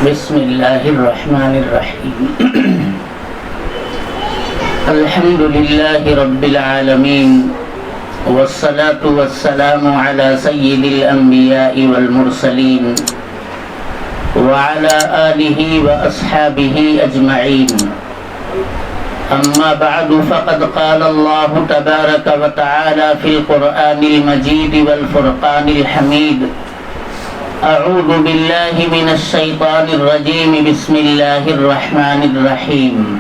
بسم اللہ الرحمن الرحیم الحمد للہ رب العالمین والصلاة والسلام علی سید الانبیاء والمرسلین وعلى آلہ واصحابہ اجمعین اما بعد فقد قال اللہ تبارک وتعالی فی القرآن المجید والفرقان الحمید اعوذ باللہ من الشیطان الرجیم بسم اللہ الرحمن الرحیم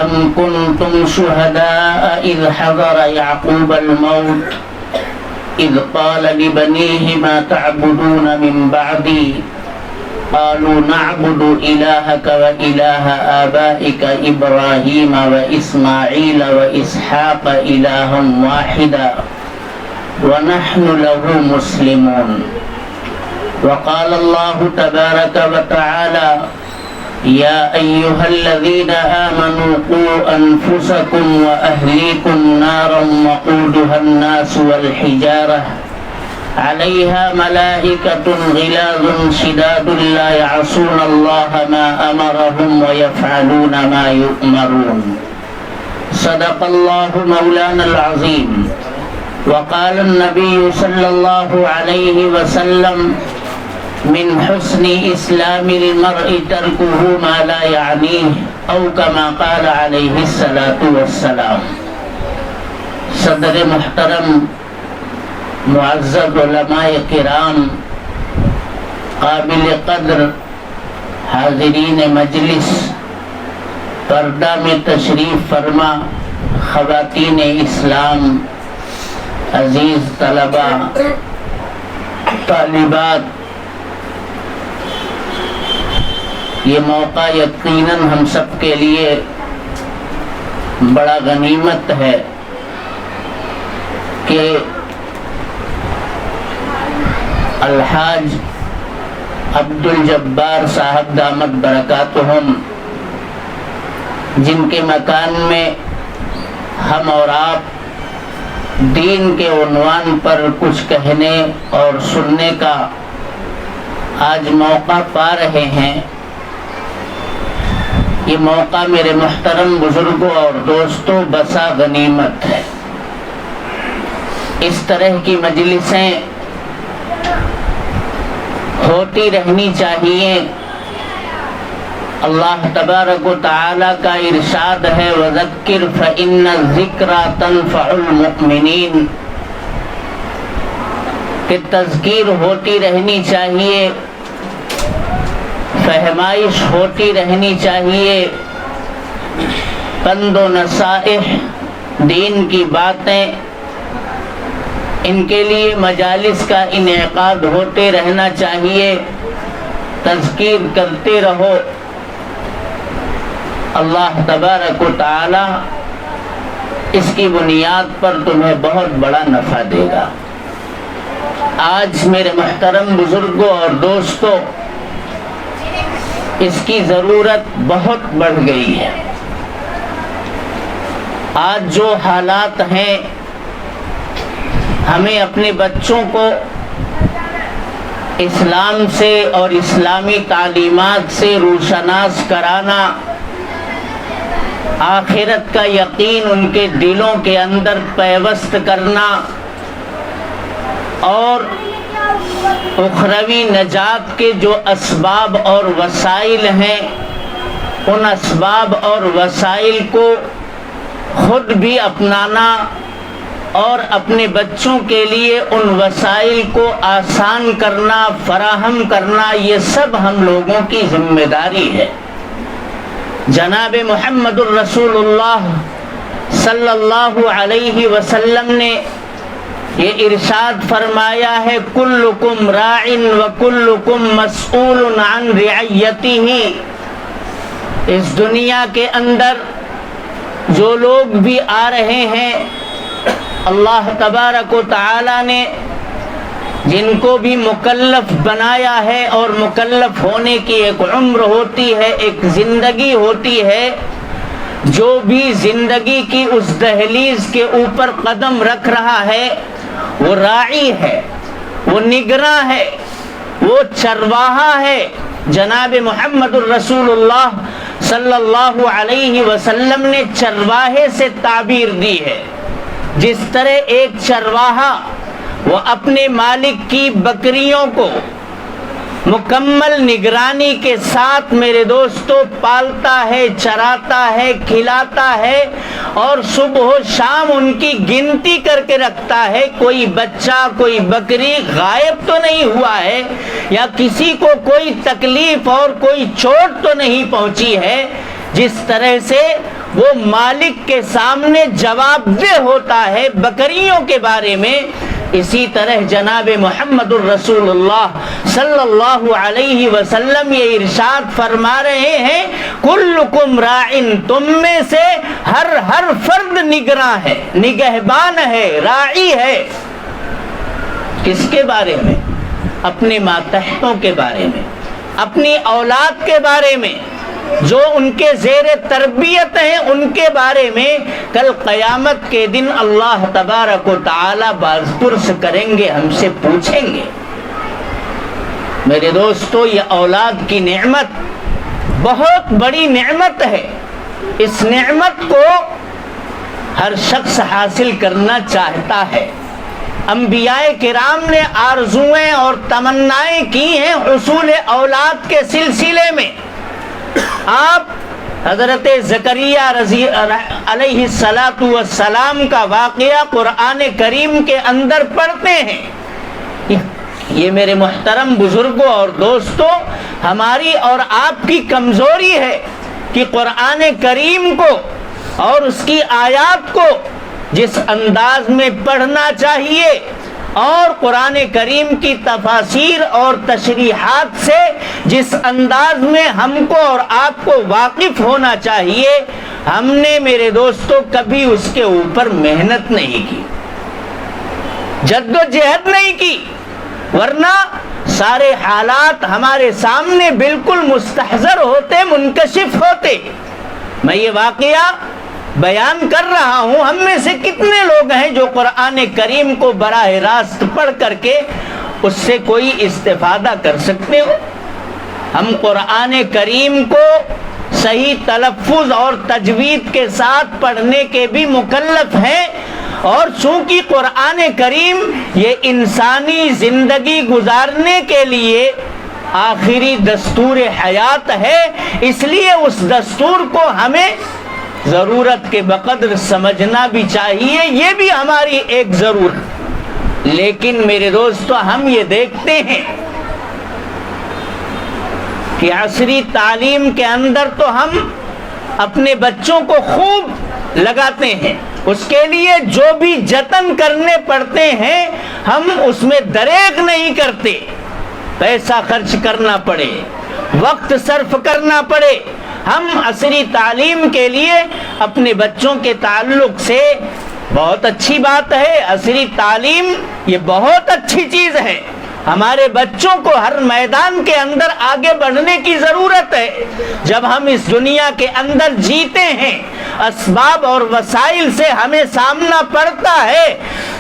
ام کنتم شہداء اذ حضر یعقوب الموت اذ قال لبنیہ ما تعبدون من بعدی قالوا نعبد الہک و الہ آبائک ابراہیم و اسماعیل و اسحاق الہا واحدا ونحن له مسلمون وقال الله تبارك وتعالى يا أيها الذين آمنوا قوا أنفسكم وأهليكم نارا وقودها الناس والحجارة عليها ملائكة غلاظ شداد لا يعصون الله ما أمرهم ويفعلون ما يؤمرون صدق الله مولانا العظيم وقال النبي صلى الله عليه وسلم من حسن اسلام المرء ترکه ما لا یعنیہ او کما قال علیہ الصلاة والسلام۔ صدر محترم، معزز علماء کرام، قابل قدر حاضرین مجلس، پردہ میں تشریف فرما خواتین اسلام، عزیز طلباء، طالبات، یہ موقع یقیناً ہم سب کے لیے بڑا غنیمت ہے کہ الحاج عبدالجبار صاحب دامت برکاتہم، جن کے مکان میں ہم اور آپ دین کے عنوان پر کچھ کہنے اور سننے کا آج موقع پا رہے ہیں، یہ موقع میرے محترم بزرگوں اور دوستوں بسا غنیمت ہے۔ اس طرح کی مجلسیں ہوتی رہنی چاہیے۔ اللہ تبارک و تعالی کا ارشاد ہے وَذَكِّرْ فَإِنَّ الذِّكْرَى تَنفَعُ الْمُؤْمِنِينَ، کہ تذکیر ہوتی رہنی چاہیے، فہمائش ہوتی رہنی چاہیے، پند و نصائح، دین کی باتیں، ان کے لیے مجالس کا انعقاد ہوتے رہنا چاہیے، تذکیر کرتے رہو۔ اللہ تبارک و تعالی اس کی بنیاد پر تمہیں بہت بڑا نفع دے گا۔ آج میرے محترم بزرگوں اور دوستوں، اس کی ضرورت بہت بڑھ گئی ہے۔ آج جو حالات ہیں، ہمیں اپنے بچوں کو اسلام سے اور اسلامی تعلیمات سے روشناس کرانا، آخرت کا یقین ان کے دلوں کے اندر پیوست کرنا اور اخروی نجات کے جو اسباب اور وسائل ہیں، ان اسباب اور وسائل کو خود بھی اپنانا اور اپنے بچوں کے لیے ان وسائل کو آسان کرنا، فراہم کرنا، یہ سب ہم لوگوں کی ذمہ داری ہے۔ جناب محمد الرسول اللہ صلی اللہ علیہ وسلم نے یہ ارشاد فرمایا ہے کلکم راع وکلکم مسئول عن رعیتہ۔ اس دنیا کے اندر جو لوگ بھی آ رہے ہیں، اللہ تبارک و تعالی نے جن کو بھی مکلف بنایا ہے، اور مکلف ہونے کی ایک عمر ہوتی ہے، ایک زندگی ہوتی ہے، جو بھی زندگی کی اس دہلیز کے اوپر قدم رکھ رہا ہے وہ راعی ہے، وہ نگراں ہے، وہ چرواہا ہے، جناب محمد الرسول اللہ صلی اللہ علیہ وسلم نے چرواہے سے تعبیر دی ہے. جس طرح ایک چرواہا وہ اپنے مالک کی بکریوں کو مکمل نگرانی کے ساتھ میرے دوستو پالتا ہے، چراتا ہے، کھلاتا ہے اور صبح و شام ان کی گنتی کر کے رکھتا ہے، کوئی بچہ کوئی بکری غائب تو نہیں ہوا ہے یا کسی کو کوئی تکلیف اور کوئی چوٹ تو نہیں پہنچی ہے، جس طرح سے وہ مالک کے سامنے جواب دہ ہوتا ہے بکریوں کے بارے میں، اسی طرح جناب محمد الرسول اللہ صلی اللہ علیہ وسلم یہ ارشاد فرما رہے ہیں کلکم راعن، تم میں سے ہر فرد نگراں ہے، نگہبان ہے، راعی ہے. کس کے بارے میں؟ اپنے ماتحتوں کے بارے میں، اپنی اولاد کے بارے میں، جو ان کے زیر تربیت ہیں ان کے بارے میں. کل قیامت کے دن اللہ تبارک و تعالی بازپرس کریں گے، ہم سے پوچھیں گے. میرے دوستو یہ اولاد کی نعمت بہت بڑی نعمت ہے. اس نعمت کو ہر شخص حاصل کرنا چاہتا ہے. انبیاء کرام نے آرزویں اور تمنائیں کی ہیں حصول اولاد کے سلسلے میں. آپ حضرت زکریا علیہ السلام کا واقعہ قرآن کریم کے اندر پڑھتے ہیں. یہ میرے محترم بزرگوں اور دوستوں ہماری اور آپ کی کمزوری ہے کہ قرآن کریم کو اور اس کی آیات کو جس انداز میں پڑھنا چاہیے اور قرآن کریم کی تفاسیر اور تشریحات سے جس انداز میں ہم کو اور آپ کو واقف ہونا چاہیے، ہم نے میرے دوستوں کبھی اس کے اوپر محنت نہیں کی، جد و جہد نہیں کی، ورنہ سارے حالات ہمارے سامنے بالکل مستحضر ہوتے، منکشف ہوتے. میں یہ واقعہ بیان کر رہا ہوں، ہم میں سے کتنے لوگ ہیں جو قرآن کریم کو براہ راست پڑھ کر کے اس سے کوئی استفادہ کر سکتے ہو؟ ہم قرآن کریم کو صحیح تلفظ اور تجوید کے ساتھ پڑھنے کے بھی مکلف ہیں، اور چونکہ قرآن کریم یہ انسانی زندگی گزارنے کے لیے آخری دستور حیات ہے، اس لیے اس دستور کو ہمیں ضرورت کے بقدر سمجھنا بھی چاہیے، یہ بھی ہماری ایک ضرورت. لیکن میرے دوستو ہم یہ دیکھتے ہیں کہ عصری تعلیم کے اندر تو ہم اپنے بچوں کو خوب لگاتے ہیں، اس کے لیے جو بھی جتن کرنے پڑتے ہیں ہم اس میں دریغ نہیں کرتے. پیسہ خرچ کرنا پڑے، وقت صرف کرنا پڑے، ہم عصری تعلیم کے لیے اپنے بچوں کے تعلق سے بہت اچھی بات ہے. عصری تعلیم یہ بہت اچھی چیز ہے. ہمارے بچوں کو ہر میدان کے اندر آگے بڑھنے کی ضرورت ہے. جب ہم اس دنیا کے اندر جیتے ہیں، اسباب اور وسائل سے ہمیں سامنا پڑتا ہے،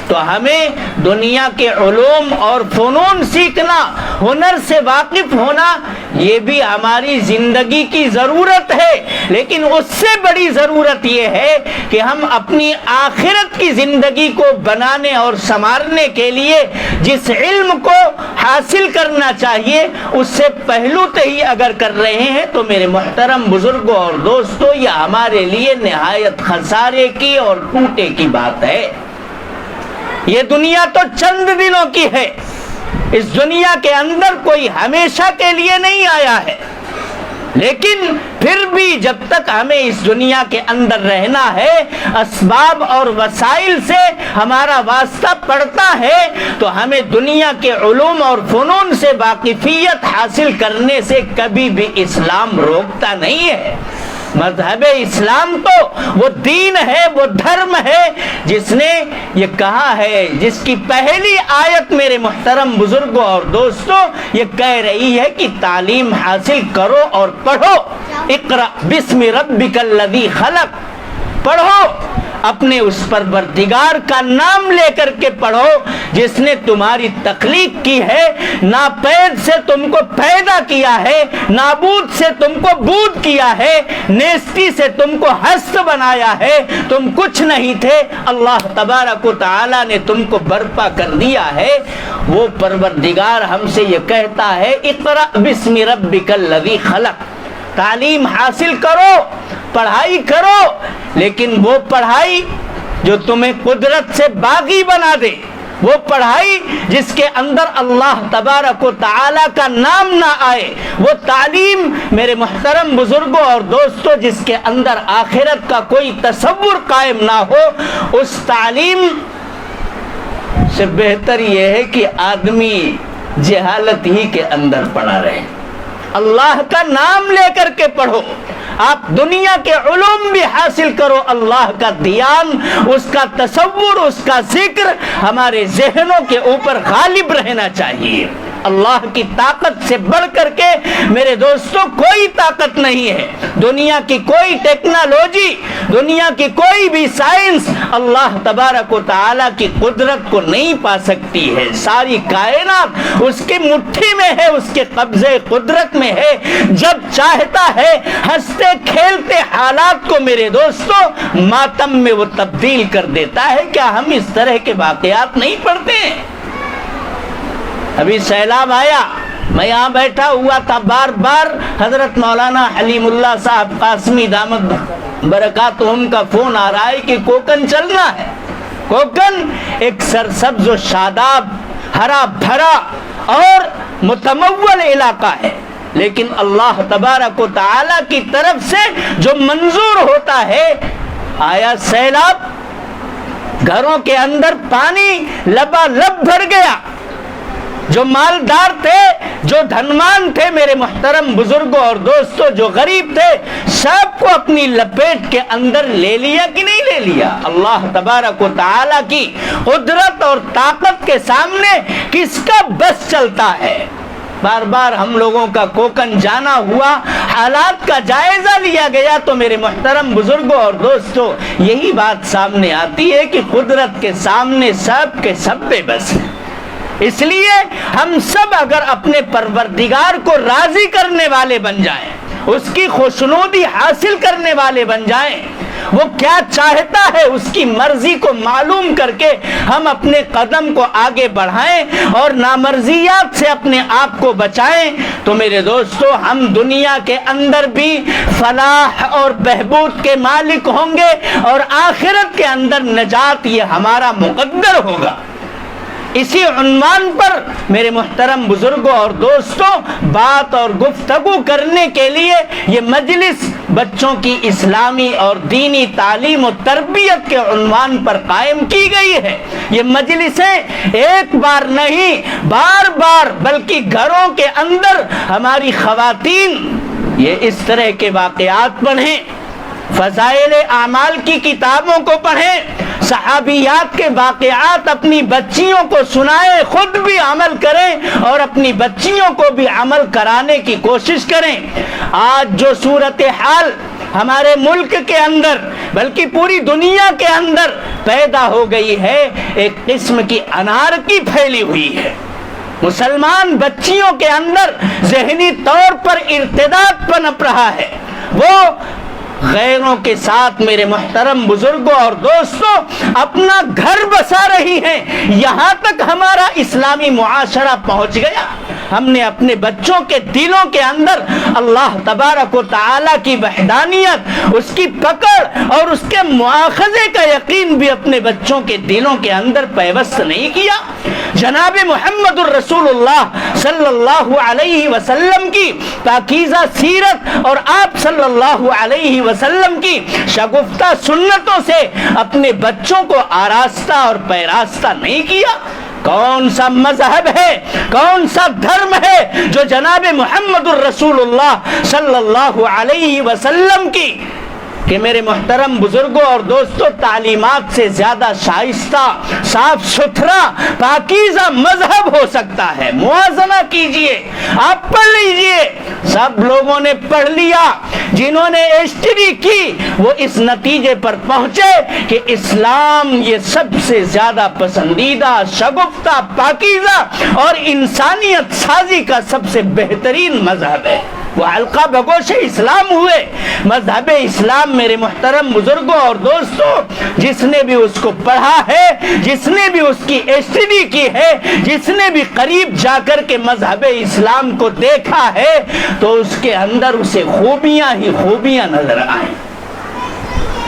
تو ہمیں دنیا کے علوم اور فنون سیکھنا، ہنر سے واقف ہونا، یہ بھی ہماری زندگی کی ضرورت ہے. لیکن اس سے بڑی ضرورت یہ ہے کہ ہم اپنی آخرت کی زندگی کو بنانے اور سنوارنے کے لیے جس علم کو حاصل کرنا چاہیے اس سے پہلو تہی اگر کر رہے ہیں تو میرے محترم بزرگوں اور دوستوں یہ ہمارے لیے نہایت خسارے کی اور ٹوٹے کی بات ہے. یہ دنیا تو چند دنوں کی ہے، اس دنیا کے اندر کوئی ہمیشہ کے لیے نہیں آیا ہے. لیکن پھر بھی جب تک ہمیں اس دنیا کے اندر رہنا ہے، اسباب اور وسائل سے ہمارا واسطہ پڑتا ہے، تو ہمیں دنیا کے علوم اور فنون سے واقفیت حاصل کرنے سے کبھی بھی اسلام روکتا نہیں ہے. مذہب اسلام تو وہ دین ہے، وہ دھرم ہے جس نے یہ کہا ہے، جس کی پہلی آیت میرے محترم بزرگوں اور دوستوں یہ کہہ رہی ہے کہ تعلیم حاصل کرو اور پڑھو. اقرأ بسم ربک الذی خلق، پڑھو اپنے اس پروردگار کا نام لے کر کے پڑھو جس نے تمہاری تخلیق کی ہے، ناپید سے تم کو پیدا کیا ہے، نابود سے تم کو بود کیا ہے، نیستی سے تم کو ہست بنایا ہے، تم کچھ نہیں تھے، اللہ تبارک و تعالی نے تم کو برپا کر دیا ہے۔ وہ پروردگار ہم سے یہ کہتا ہے اقرأ بسم ربک الذی خلق، تعلیم حاصل کرو، پڑھائی کرو، لیکن وہ پڑھائی جو تمہیں قدرت سے باغی بنا دے، وہ پڑھائی جس کے اندر اللہ تبارک و تعالی کا نام نہ آئے، وہ تعلیم میرے محترم بزرگوں اور دوستوں جس کے اندر آخرت کا کوئی تصور قائم نہ ہو، اس تعلیم سے بہتر یہ ہے کہ آدمی جہالت ہی کے اندر پڑا رہے۔ اللہ کا نام لے کر کے پڑھو، آپ دنیا کے علوم بھی حاصل کرو، اللہ کا دھیان، اس کا تصور، اس کا ذکر ہمارے ذہنوں کے اوپر غالب رہنا چاہیے۔ اللہ کی طاقت سے بڑھ کر کے میرے دوستوں کوئی طاقت نہیں ہے، دنیا کی کوئی ٹیکنالوجی، دنیا کی کوئی بھی سائنس اللہ تبارک و تعالی کی قدرت کو نہیں پا سکتی ہے۔ ساری کائنات اس کی مٹھی میں ہے، اس کے قبضے قدرت میں ہے، جب چاہتا ہے ہنستے کھیلتے حالات کو میرے دوستوں ماتم میں وہ تبدیل کر دیتا ہے۔ کیا ہم اس طرح کے واقعات نہیں پڑھتے ہیں؟ ابھی سیلاب آیا، میں یہاں بیٹھا ہوا تھا، بار بار حضرت مولانا حلیم اللہ صاحب قاسمی دامت برکاتہم کا فون آ رہا ہے کہ کوکن چلنا ہے۔ کوکن ایک سرسبز و شاداب، ہرا بھرا اور متمول علاقہ ہے، لیکن اللہ تبارک و تعالی کی طرف سے جو منظور ہوتا ہے، آیا سیلاب، گھروں کے اندر پانی لبالب بھر گیا، جو مالدار تھے، جو دھنوان تھے میرے محترم بزرگوں اور دوستوں، جو غریب تھے، سب کو اپنی لپیٹ کے اندر لے لیا کہ نہیں لے لیا؟ اللہ تبارک و تعالی کی قدرت اور طاقت کے سامنے کس کا بس چلتا ہے؟ بار بار ہم لوگوں کا کوکن جانا ہوا، حالات کا جائزہ لیا گیا، تو میرے محترم بزرگوں اور دوستوں یہی بات سامنے آتی ہے کہ قدرت کے سامنے سب کے سب بے بس ہیں۔ اس لیے ہم سب اگر اپنے پروردگار کو راضی کرنے والے بن جائیں، اس کی خوشنودی حاصل کرنے والے بن جائیں، وہ کیا چاہتا ہے اس کی مرضی کو معلوم کر کے ہم اپنے قدم کو آگے بڑھائیں اور نامرضیات سے اپنے آپ کو بچائیں، تو میرے دوستو ہم دنیا کے اندر بھی فلاح اور بہبود کے مالک ہوں گے، اور آخرت کے اندر نجات یہ ہمارا مقدر ہوگا۔ اسی عنوان پر میرے محترم بزرگوں اور دوستوں بات اور گفتگو کرنے کے لیے یہ مجلس بچوں کی اسلامی اور دینی تعلیم و تربیت کے عنوان پر قائم کی گئی ہے۔ یہ مجلسیں ایک بار نہیں، بار بار، بلکہ گھروں کے اندر ہماری خواتین یہ اس طرح کے واقعات پڑھیں، فضائل اعمال کی کتابوں کو پڑھیں، صحابیات کے واقعات اپنی بچیوں کو سنائیں، خود بھی عمل کریں اور اپنی بچیوں کو بھی عمل کرانے کی کوشش کریں۔ آج جو صورتحال ہمارے ملک کے اندر بلکہ پوری دنیا کے اندر پیدا ہو گئی ہے، ایک قسم کی انارکی پھیلی ہوئی ہے۔ مسلمان بچیوں کے اندر ذہنی طور پر ارتداد پنپ رہا ہے، وہ غیروں کے ساتھ میرے محترم بزرگوں اور دوستوں اپنا گھر بسا رہی ہیں، یہاں تک ہمارا اسلامی معاشرہ پہنچ گیا۔ ہم نے اپنے بچوں کے دلوں کے اندر اللہ تبارک و تعالی کی وحدانیت، اس کی پکڑ اور اس کے مواخذے کا یقین بھی اپنے بچوں کے دلوں کے اندر پیوست نہیں کیا۔ جناب محمد الرسول اللہ صلی اللہ علیہ وسلم کی پاکیزہ سیرت اور آپ صلی اللہ علیہ وسلم کی شگفتہ سنتوں سے اپنے بچوں کو آراستہ اور پیراستہ نہیں کیا۔ کون سا مذہب ہے، کون سا دھرم ہے جو جناب محمد الرسول اللہ صلی اللہ علیہ وسلم کی کہ میرے محترم بزرگوں اور دوستوں، تعلیمات سے زیادہ شائستہ، صاف ستھرا، پاکیزہ مذہب ہو سکتا ہے؟ موازنہ کیجئے، آپ پڑھ لیجئے، سب لوگوں نے پڑھ لیا، جنہوں نے اسٹڈی کی وہ اس نتیجے پر پہنچے کہ اسلام یہ سب سے زیادہ پسندیدہ، شگفتہ، پاکیزہ اور انسانیت سازی کا سب سے بہترین مذہب ہے۔ وہ حلقہ بگوش اسلام ہوئے۔ مذہب اسلام میرے محترم بزرگوں اور دوستوں، جس نے بھی اس کو پڑھا ہے، جس نے بھی اس کی اسٹڈی کی ہے، جس نے بھی قریب جا کر کے مذہب اسلام کو دیکھا ہے، تو اس کے اندر اسے خوبیاں ہی خوبیاں نظر آئیں۔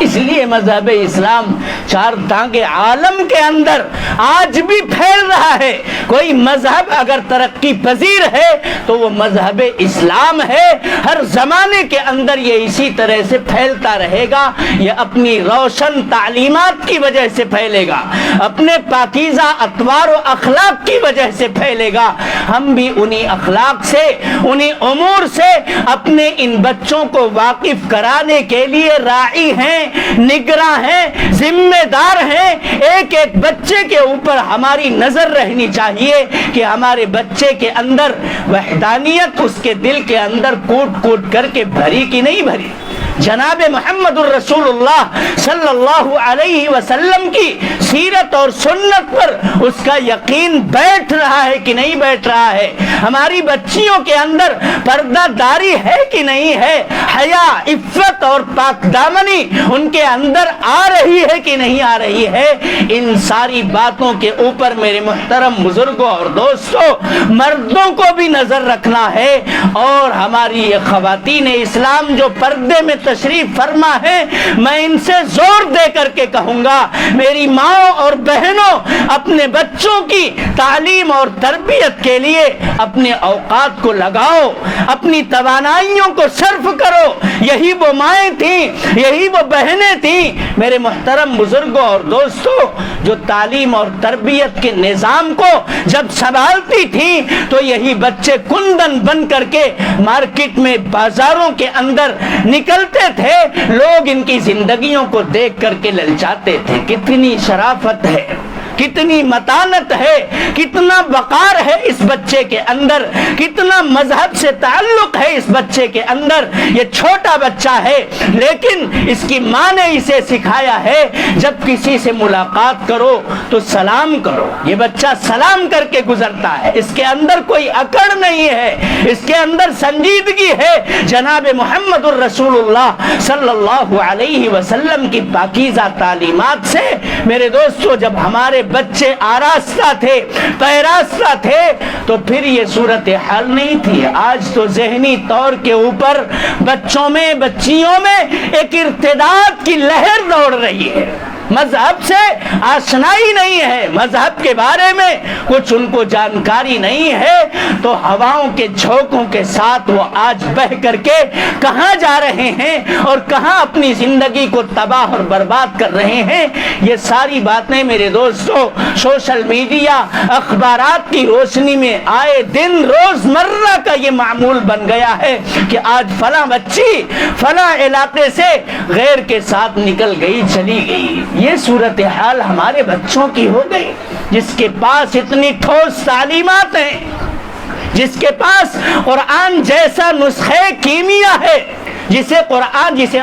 اس لیے مذہب اسلام چار دانگے عالم کے اندر آج بھی پھیل رہا ہے۔ کوئی مذہب اگر ترقی پذیر ہے تو وہ مذہب اسلام ہے۔ ہر زمانے کے اندر یہ اسی طرح سے پھیلتا رہے گا۔ یہ اپنی روشن تعلیمات کی وجہ سے پھیلے گا، اپنے پاکیزہ اطوار و اخلاق کی وجہ سے پھیلے گا۔ ہم بھی انہی اخلاق سے، انہی امور سے اپنے ان بچوں کو واقف کرانے کے لیے راعی ہیں، نگراں ہیں، ذمہ دار ہیں۔ ایک ایک بچے کے اوپر ہماری نظر رہنی چاہیے کہ ہمارے بچے کے اندر وحدانیت اس کے دل کے اندر کوٹ کوٹ کر کے بھری کہ نہیں بھری۔ جناب محمد الرسول اللہ صلی اللہ علیہ وسلم کی سیرت اور سنت پر اس کا یقین بیٹھ رہا ہے کہ نہیں بیٹھ رہا ہے؟ ہماری بچیوں کے اندر پردہ داری ہے کہ نہیں ہے؟ حیا، عفت اور پاک دامنی ان کے اندر آ رہی ہے کہ نہیں آ رہی ہے؟ ان ساری باتوں کے اوپر میرے محترم بزرگوں اور دوستوں، مردوں کو بھی نظر رکھنا ہے۔ اور ہماری یہ خواتین اسلام جو پردے میں تشریف فرما ہے، میں ان سے زور دے کر کے کہوں گا، میری ماں اور بہنوں، اپنے بچوں کی تعلیم اور تربیت کے لیے اپنے اوقات کو لگاؤ، اپنی توانائیوں کو صرف کرو۔ یہی وہ مائیں تھیں، یہی وہ بہنیں تھیں میرے محترم بزرگوں اور دوستوں، جو تعلیم اور تربیت کے نظام کو جب سنبھالتی تھیں تو یہی بچے کندن بن کر کے مارکیٹ میں، بازاروں کے اندر نکلتے تھے۔ لوگ ان کی زندگیوں کو دیکھ کر کے للچاتے تھے۔ کتنی شرافت ہے، کتنی متانت ہے، کتنا وقار ہے اس بچے کے اندر، کتنا مذہب سے تعلق ہے اس بچے کے اندر۔ یہ چھوٹا بچہ ہے لیکن اس کی ماں نے اسے سکھایا ہے جب کسی سے ملاقات کرو تو سلام کرو۔ یہ بچہ سلام کر کے گزرتا ہے، اس کے اندر کوئی اکڑ نہیں ہے، اس کے اندر سنجیدگی ہے۔ جناب محمد الرسول اللہ صلی اللہ علیہ وسلم کی پاکیزہ تعلیمات سے میرے دوستو جب ہمارے بچے آراستہ تھے، پیراستہ تھے، تو پھر یہ صورتحال نہیں تھی۔ آج تو ذہنی طور کے اوپر بچوں میں، بچیوں میں ایک ارتداد کی لہر دوڑ رہی ہے۔ مذہب سے آشنائی نہیں ہے، مذہب کے بارے میں کچھ ان کو جانکاری نہیں ہے، تو ہواؤں کے جھونکوں کے ساتھ وہ آج بہ کر کے کہاں جا رہے ہیں اور کہاں اپنی زندگی کو تباہ اور برباد کر رہے ہیں۔ یہ ساری باتیں میرے دوستو سوشل میڈیا، اخبارات کی روشنی میں آئے دن روزمرہ کا یہ معمول بن گیا ہے کہ آج فلاں بچی فلاں علاقے سے غیر کے ساتھ نکل گئی، چلی گئی۔ یہ صورتحال ہمارے بچوں کی ہو گئی، جس کے پاس اتنی ٹھوس تعلیمات ہیں، جس کے پاس قرآن جیسا نسخہ کیمیا ہے، جسے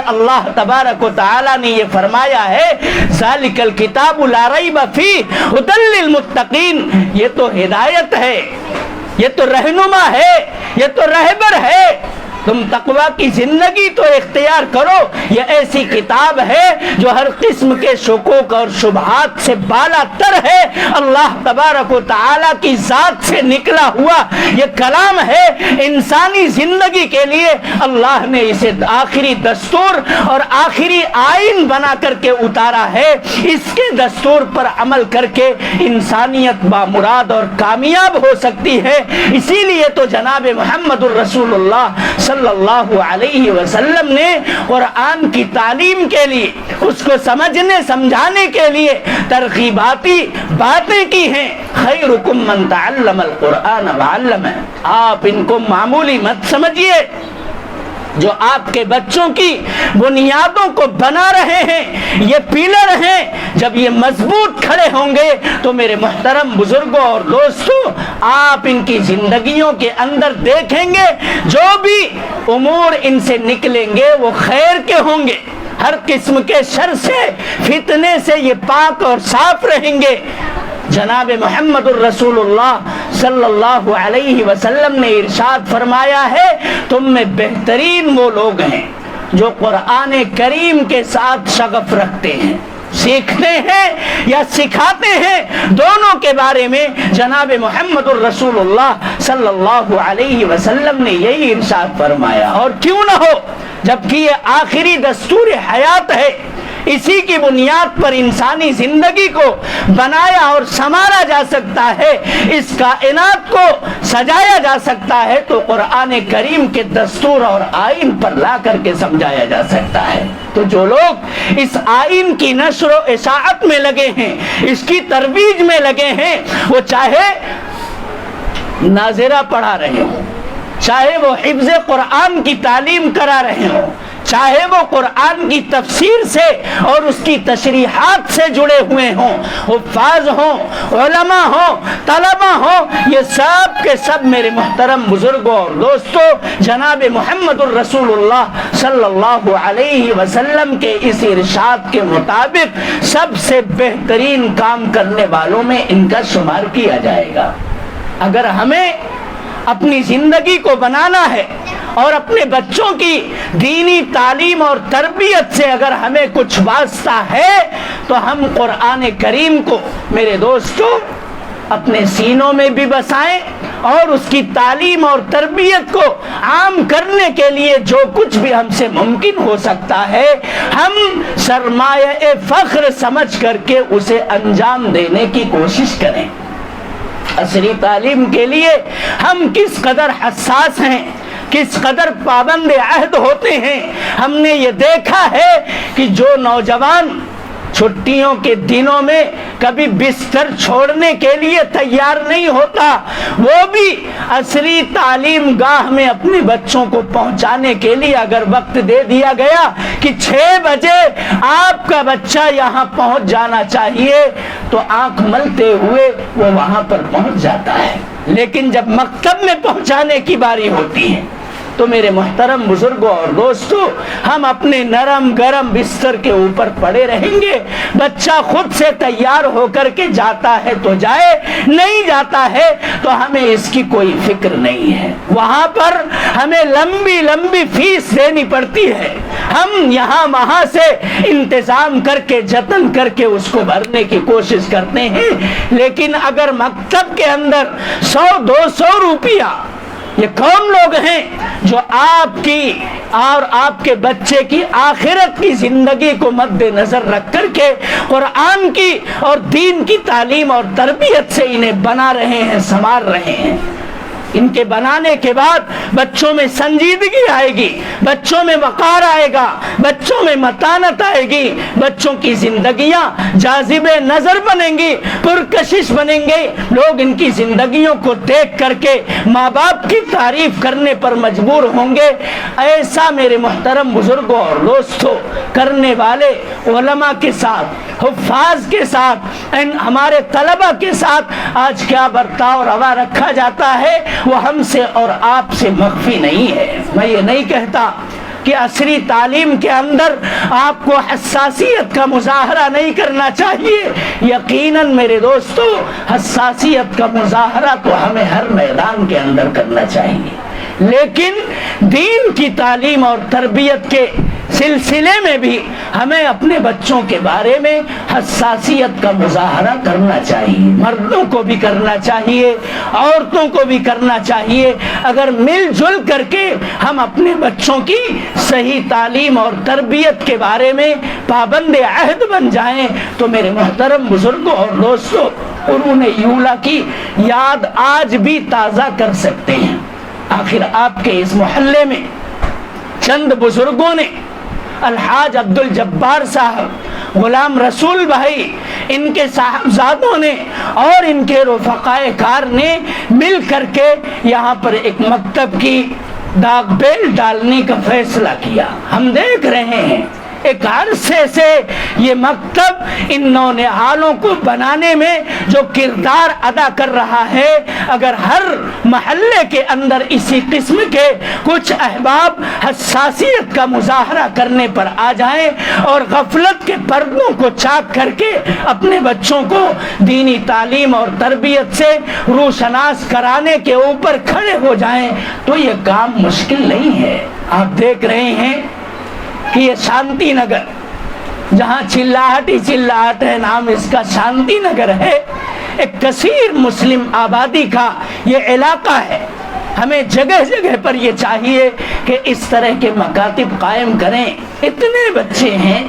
اللہ تبارک و تعالی نے یہ فرمایا ہے ذالک الکتاب لا ریب فیہ ھدی للمتقین۔ یہ تو ہدایت ہے، یہ تو رہنما ہے، یہ تو رہبر ہے۔ تم تقوی کی زندگی تو اختیار کرو۔ یہ ایسی کتاب ہے جو ہر قسم کے شکوک اور شبہات سے بالا تر ہے۔ اللہ تبارک و تعالی کی ذات سے نکلا ہوا یہ کلام ہے۔ انسانی زندگی کے لیے اللہ نے اسے آخری دستور اور آخری آئین بنا کر کے اتارا ہے۔ اس کے دستور پر عمل کر کے انسانیت بامراد اور کامیاب ہو سکتی ہے۔ اسی لیے تو جناب محمد الرسول اللہ صلی اللہ علیہ وسلم نے قرآن کی تعلیم کے لیے، اس کو سمجھنے سمجھانے کے لیے ترغیباتی باتیں کی ہیں۔ خیرکم من تعلم القرآن وعلمہ۔ آپ ان کو معمولی مت سمجھیے، جو آپ کے بچوں کی بنیادوں کو بنا رہے ہیں، یہ پیلر ہیں، جب یہ مضبوط کھڑے ہوں گے تو میرے محترم بزرگوں اور دوستوں، آپ ان کی زندگیوں کے اندر دیکھیں گے جو بھی امور ان سے نکلیں گے وہ خیر کے ہوں گے، ہر قسم کے شر سے، فتنے سے یہ پاک اور صاف رہیں گے۔ جناب محمد الرسول اللہ صلی اللہ علیہ وسلم نے ارشاد فرمایا ہے، تم میں بہترین وہ لوگ ہیں جو قرآن کریم کے ساتھ شغف رکھتے ہیں، سیکھتے ہیں یا سکھاتے ہیں، دونوں کے بارے میں جناب محمد الرسول اللہ صلی اللہ علیہ وسلم نے یہی ارشاد فرمایا۔ اور کیوں نہ ہو، جبکہ یہ آخری دستور حیات ہے، اسی کی بنیاد پر انسانی زندگی کو بنایا اور سنوارا جا سکتا ہے، اس کائنات کو سجایا جا سکتا ہے، تو قرآن کریم کے دستور اور آئین پر لا کر کے سمجھایا جا سکتا ہے۔ تو جو لوگ اس آئین کی نشر و اشاعت میں لگے ہیں، اس کی ترویج میں لگے ہیں، وہ چاہے ناظرہ پڑھا رہے ہوں، چاہے وہ حفظ قرآن کی تعلیم کرا رہے ہوں، چاہے وہ قرآن کی تفسیر سے اور اس کی تشریحات سے جڑے ہوئے ہوں، حفاظ ہوں، علماء ہوں، طلباء ہوں، یہ سب کے سب میرے محترم بزرگوں اور دوستوں، جناب محمد الرسول اللہ صلی اللہ علیہ وسلم کے اس ارشاد کے مطابق سب سے بہترین کام کرنے والوں میں ان کا شمار کیا جائے گا۔ اگر ہمیں اپنی زندگی کو بنانا ہے اور اپنے بچوں کی دینی تعلیم اور تربیت سے اگر ہمیں کچھ واسطہ ہے تو ہم قرآن کریم کو میرے دوستوں اپنے سینوں میں بھی بسائیں، اور اس کی تعلیم اور تربیت کو عام کرنے کے لیے جو کچھ بھی ہم سے ممکن ہو سکتا ہے ہم سرمایہ فخر سمجھ کر کے اسے انجام دینے کی کوشش کریں۔ عصری تعلیم کے لیے ہم کس قدر حساس ہیں، کس قدر پابند عہد ہوتے ہیں۔ ہم نے یہ دیکھا ہے کہ جو نوجوان چھٹیوں کے دنوں میں کبھی بستر چھوڑنے کے لیے تیار نہیں ہوتا، وہ بھی عصری تعلیم گاہ میں اپنے بچوں کو پہنچانے کے لیے اگر وقت دے دیا گیا کہ 6 بجے آپ کا بچہ یہاں پہنچ جانا چاہیے تو آنکھ ملتے ہوئے وہ وہاں پر پہنچ جاتا ہے۔ لیکن جب مکتب میں پہنچانے کی باری ہوتی ہے تو میرے محترم بزرگوں اور دوستوں، ہم اپنے نرم گرم بستر کے اوپر پڑے رہیں گے۔ بچہ خود سے تیار ہو کر کے جاتا ہے تو جائے، نہیں جاتا ہے تو ہمیں اس کی کوئی فکر نہیں ہے۔ وہاں پر ہمیں لمبی لمبی فیس دینی پڑتی ہے، ہم یہاں وہاں سے انتظام کر کے جتن کر کے اس کو بھرنے کی کوشش کرتے ہیں۔ لیکن اگر مکتب کے اندر 100-200 روپیہ، یہ کون لوگ ہیں جو آپ کی اور آپ کے بچے کی آخرت کی زندگی کو مد نظر رکھ کر کے قرآن کی اور دین کی تعلیم اور تربیت سے انہیں بنا رہے ہیں، سنوار رہے ہیں۔ ان کے بنانے کے بعد بچوں میں سنجیدگی آئے گی، بچوں میں وقار آئے گا، بچوں میں متانت آئے گی، بچوں کی زندگیاں جاذب نظر بنیں گی، پرکشش بنیں گے۔ لوگ ان کی زندگیوں کو دیکھ کر کے ماں باپ کی تعریف کرنے پر مجبور ہوں گے۔ ایسا میرے محترم بزرگوں اور دوستوں کرنے والے علماء کے ساتھ، حفاظ کے ساتھ، ہمارے طلباء کے ساتھ آج کیا برتاؤ روا رکھا جاتا ہے وہ ہم سے اور آپ سے مخفی نہیں ہے۔ میں یہ نہیں کہتا کہ عصری تعلیم کے اندر آپ کو حساسیت کا مظاہرہ نہیں کرنا چاہیے، یقیناً میرے دوستو حساسیت کا مظاہرہ تو ہمیں ہر میدان کے اندر کرنا چاہیے، لیکن دین کی تعلیم اور تربیت کے سلسلے میں بھی ہمیں اپنے بچوں کے بارے میں حساسیت کا مظاہرہ کرنا چاہیے، مردوں کو بھی کرنا چاہیے، عورتوں کو بھی کرنا چاہیے۔ اگر مل جل کر کے ہم اپنے بچوں کی صحیح تعلیم اور تربیت کے بارے میں پابند عہد بن جائیں تو میرے محترم بزرگوں اور دوستوں قرون اولیٰ کی یاد آج بھی تازہ کر سکتے ہیں۔ آخر آپ کے اس محلے میں چند بزرگوں نے، الحاج عبد الجبار صاحب، غلام رسول بھائی، ان کے صاحبزادوں نے اور ان کے رفقائے کار نے مل کر کے یہاں پر ایک مکتب کی داغ بیل ڈالنے کا فیصلہ کیا۔ ہم دیکھ رہے ہیں ایک عرصے سے یہ مکتب ان نونہالوں کو بنانے میں جو کردار ادا کر رہا ہے، اگر ہر محلے کے اندر اسی قسم کے کچھ احباب حساسیت کا مظاہرہ کرنے پر آ جائیں اور غفلت کے پردوں کو چاک کر کے اپنے بچوں کو دینی تعلیم اور تربیت سے روشناس کرانے کے اوپر کھڑے ہو جائیں تو یہ کام مشکل نہیں ہے۔ آپ دیکھ رہے ہیں کہ یہ شانتی نگر، جہاں چلاہٹ ہی چلاہٹ ہے، نام اس کا شانتی نگر ہے، ایک کثیر مسلم آبادی کا یہ علاقہ ہے۔ ہمیں جگہ جگہ پر یہ چاہیے کہ اس طرح کے مکاتب قائم کریں۔ اتنے بچے ہیں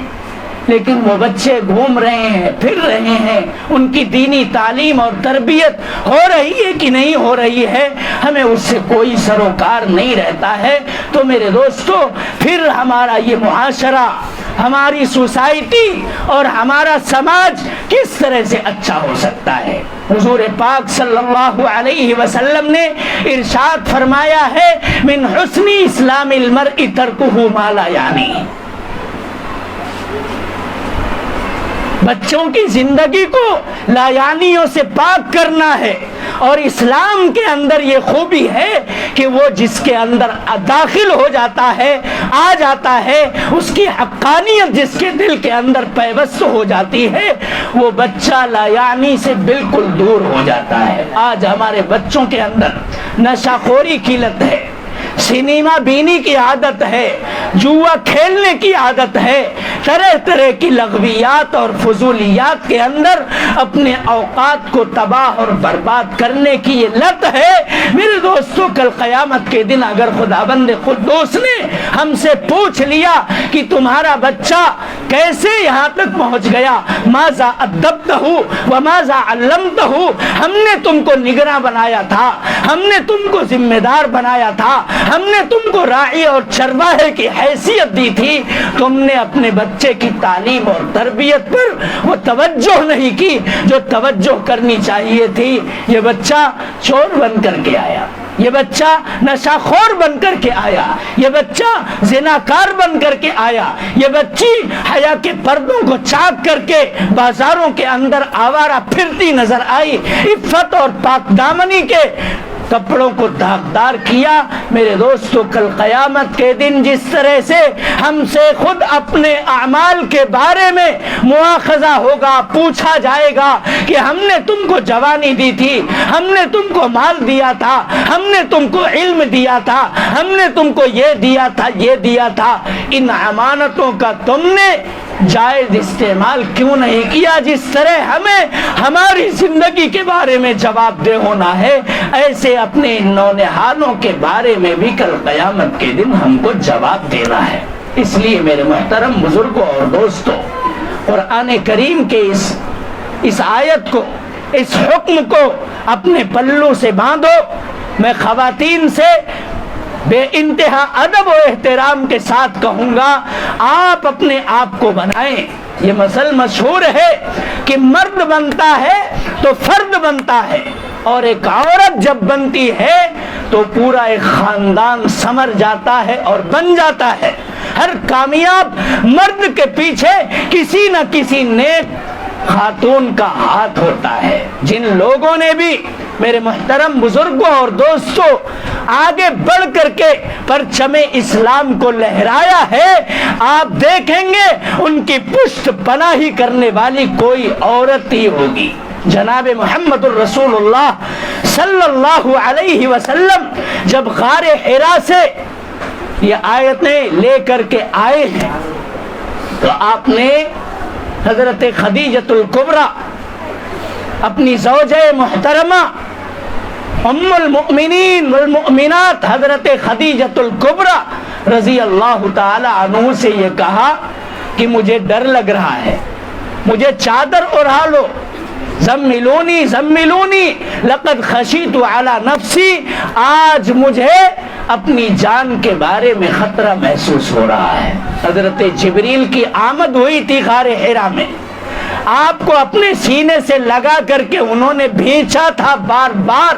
لیکن وہ بچے گھوم رہے ہیں، پھر رہے ہیں، ان کی دینی تعلیم اور تربیت ہو رہی ہے کہ نہیں ہو رہی ہے، ہمیں اس سے کوئی سروکار نہیں رہتا ہے۔ تو میرے دوستو، پھر ہمارا یہ معاشرہ، ہماری سوسائٹی اور ہمارا سماج کس طرح سے اچھا ہو سکتا ہے؟ حضور پاک صلی اللہ علیہ وسلم نے ارشاد فرمایا ہے، من حسن اسلام المرء ترکہ ما لا یعنی۔ بچوں کی زندگی کو لایعنیوں سے پاک کرنا ہے، اور اسلام کے اندر یہ خوبی ہے کہ وہ جس کے اندر داخل ہو جاتا ہے، آ جاتا ہے، اس کی حقانیت جس کے دل کے اندر پیوست ہو جاتی ہے، وہ بچہ لایعنی سے بالکل دور ہو جاتا ہے۔ آج ہمارے بچوں کے اندر نشہ خوری کی لت ہے، سنیما بینی کی عادت ہے، جوا کھیلنے کی عادت ہے، طرح طرح کی لغویات اور فضولیات کے اندر اپنے اوقات کو تباہ اور برباد کرنے کی یہ لت ہے۔ میرے دوستو، کل قیامت کے دن اگر خداوند قدوس نے ہم سے پوچھ لیا کہ تمہارا بچہ کیسے یہاں تک پہنچ گیا، ماذا ادبتہ وماذا علمتہ، ہم نے تم کو نگراں بنایا تھا، ہم نے تم کو ذمہ دار بنایا تھا، ہم نے تم کو راعی اور چرواہے کی حیثیت دی تھی، تم نے اپنے بچے کی تعلیم اور تربیت پر وہ توجہ نہیں کی جو توجہ کرنی چاہیے تھی۔ یہ بچہ چور بن کر کے آیا، یہ بچہ نشہ خور بن کر کے آیا، یہ بچہ زناکار بن کر کے آیا، یہ بچی حیا کے پردوں کو چاک کر کے بازاروں کے اندر آوارہ پھرتی نظر آئی، عفت اور پاک دامنی کے کپڑوں کو داغدار کیا۔ میرے دوستو، کل قیامت کے دن جس طرح سے ہم سے خود اپنے اعمال کے بارے میں مواخذہ ہوگا، پوچھا جائے گا کہ ہم نے تم کو جوانی دی تھی، ہم نے تم کو مال دیا تھا، ہم نے تم کو علم دیا تھا، ہم نے تم کو یہ دیا تھا، یہ دیا تھا، ان امانتوں کا تم نے جائز استعمال کیوں نہیں کیا؟ جس طرح ہمیں ہماری زندگی کے بارے میں جواب دہ ہونا ہے، ایسے اپنے نونہالوں کے بارے میں بھی کل قیامت کے دن ہم کو جواب دینا ہے۔ اس لیے میرے محترم بزرگوں اور دوستوں، قرآن کریم کے اس آیت کو، اس حکم کو اپنے پلوں سے باندھو۔ میں خواتین سے بے انتہا ادب و احترام کے ساتھ کہوں گا، آپ اپنے آپ کو بنائیں۔ یہ مثل مشہور ہے کہ مرد بنتا ہے تو فرد بنتا ہے، اور ایک عورت جب بنتی ہے تو پورا ایک خاندان سمر جاتا ہے اور بن جاتا ہے۔ ہر کامیاب مرد کے پیچھے کسی نہ کسی نیک خاتون کا ہاتھ ہوتا ہے۔ جن لوگوں نے بھی میرے محترم بزرگوں اور دوستوں آگے بڑھ کر کے پرچم اسلام کو لہرایا ہے، آپ دیکھیں گے ان کی پشت پناہی کرنے والی کوئی عورت ہی ہوگی۔ جناب محمد الرسول اللہ صلی اللہ علیہ وسلم جب غار حرا سے یہ آیتیں لے کر کے آئے ہیں تو آپ نے حضرت خدیجۃ الکبریٰ، اپنی زوجہ محترمہ ام المؤمنین والمؤمنات حضرت خدیجۃ الکبریٰ رضی اللہ تعالی عنہ سے یہ کہا کہ مجھے ڈر لگ رہا ہے، مجھے چادر اڑا لو، زملونی زملونی لقد خشیت علی نفسی، آج مجھے اپنی جان کے بارے میں خطرہ محسوس ہو رہا ہے۔ حضرت جبریل کی آمد ہوئی تھی غار حرا میں، آپ کو اپنے سینے سے لگا کر کے انہوں نے بھینچا تھا بار بار،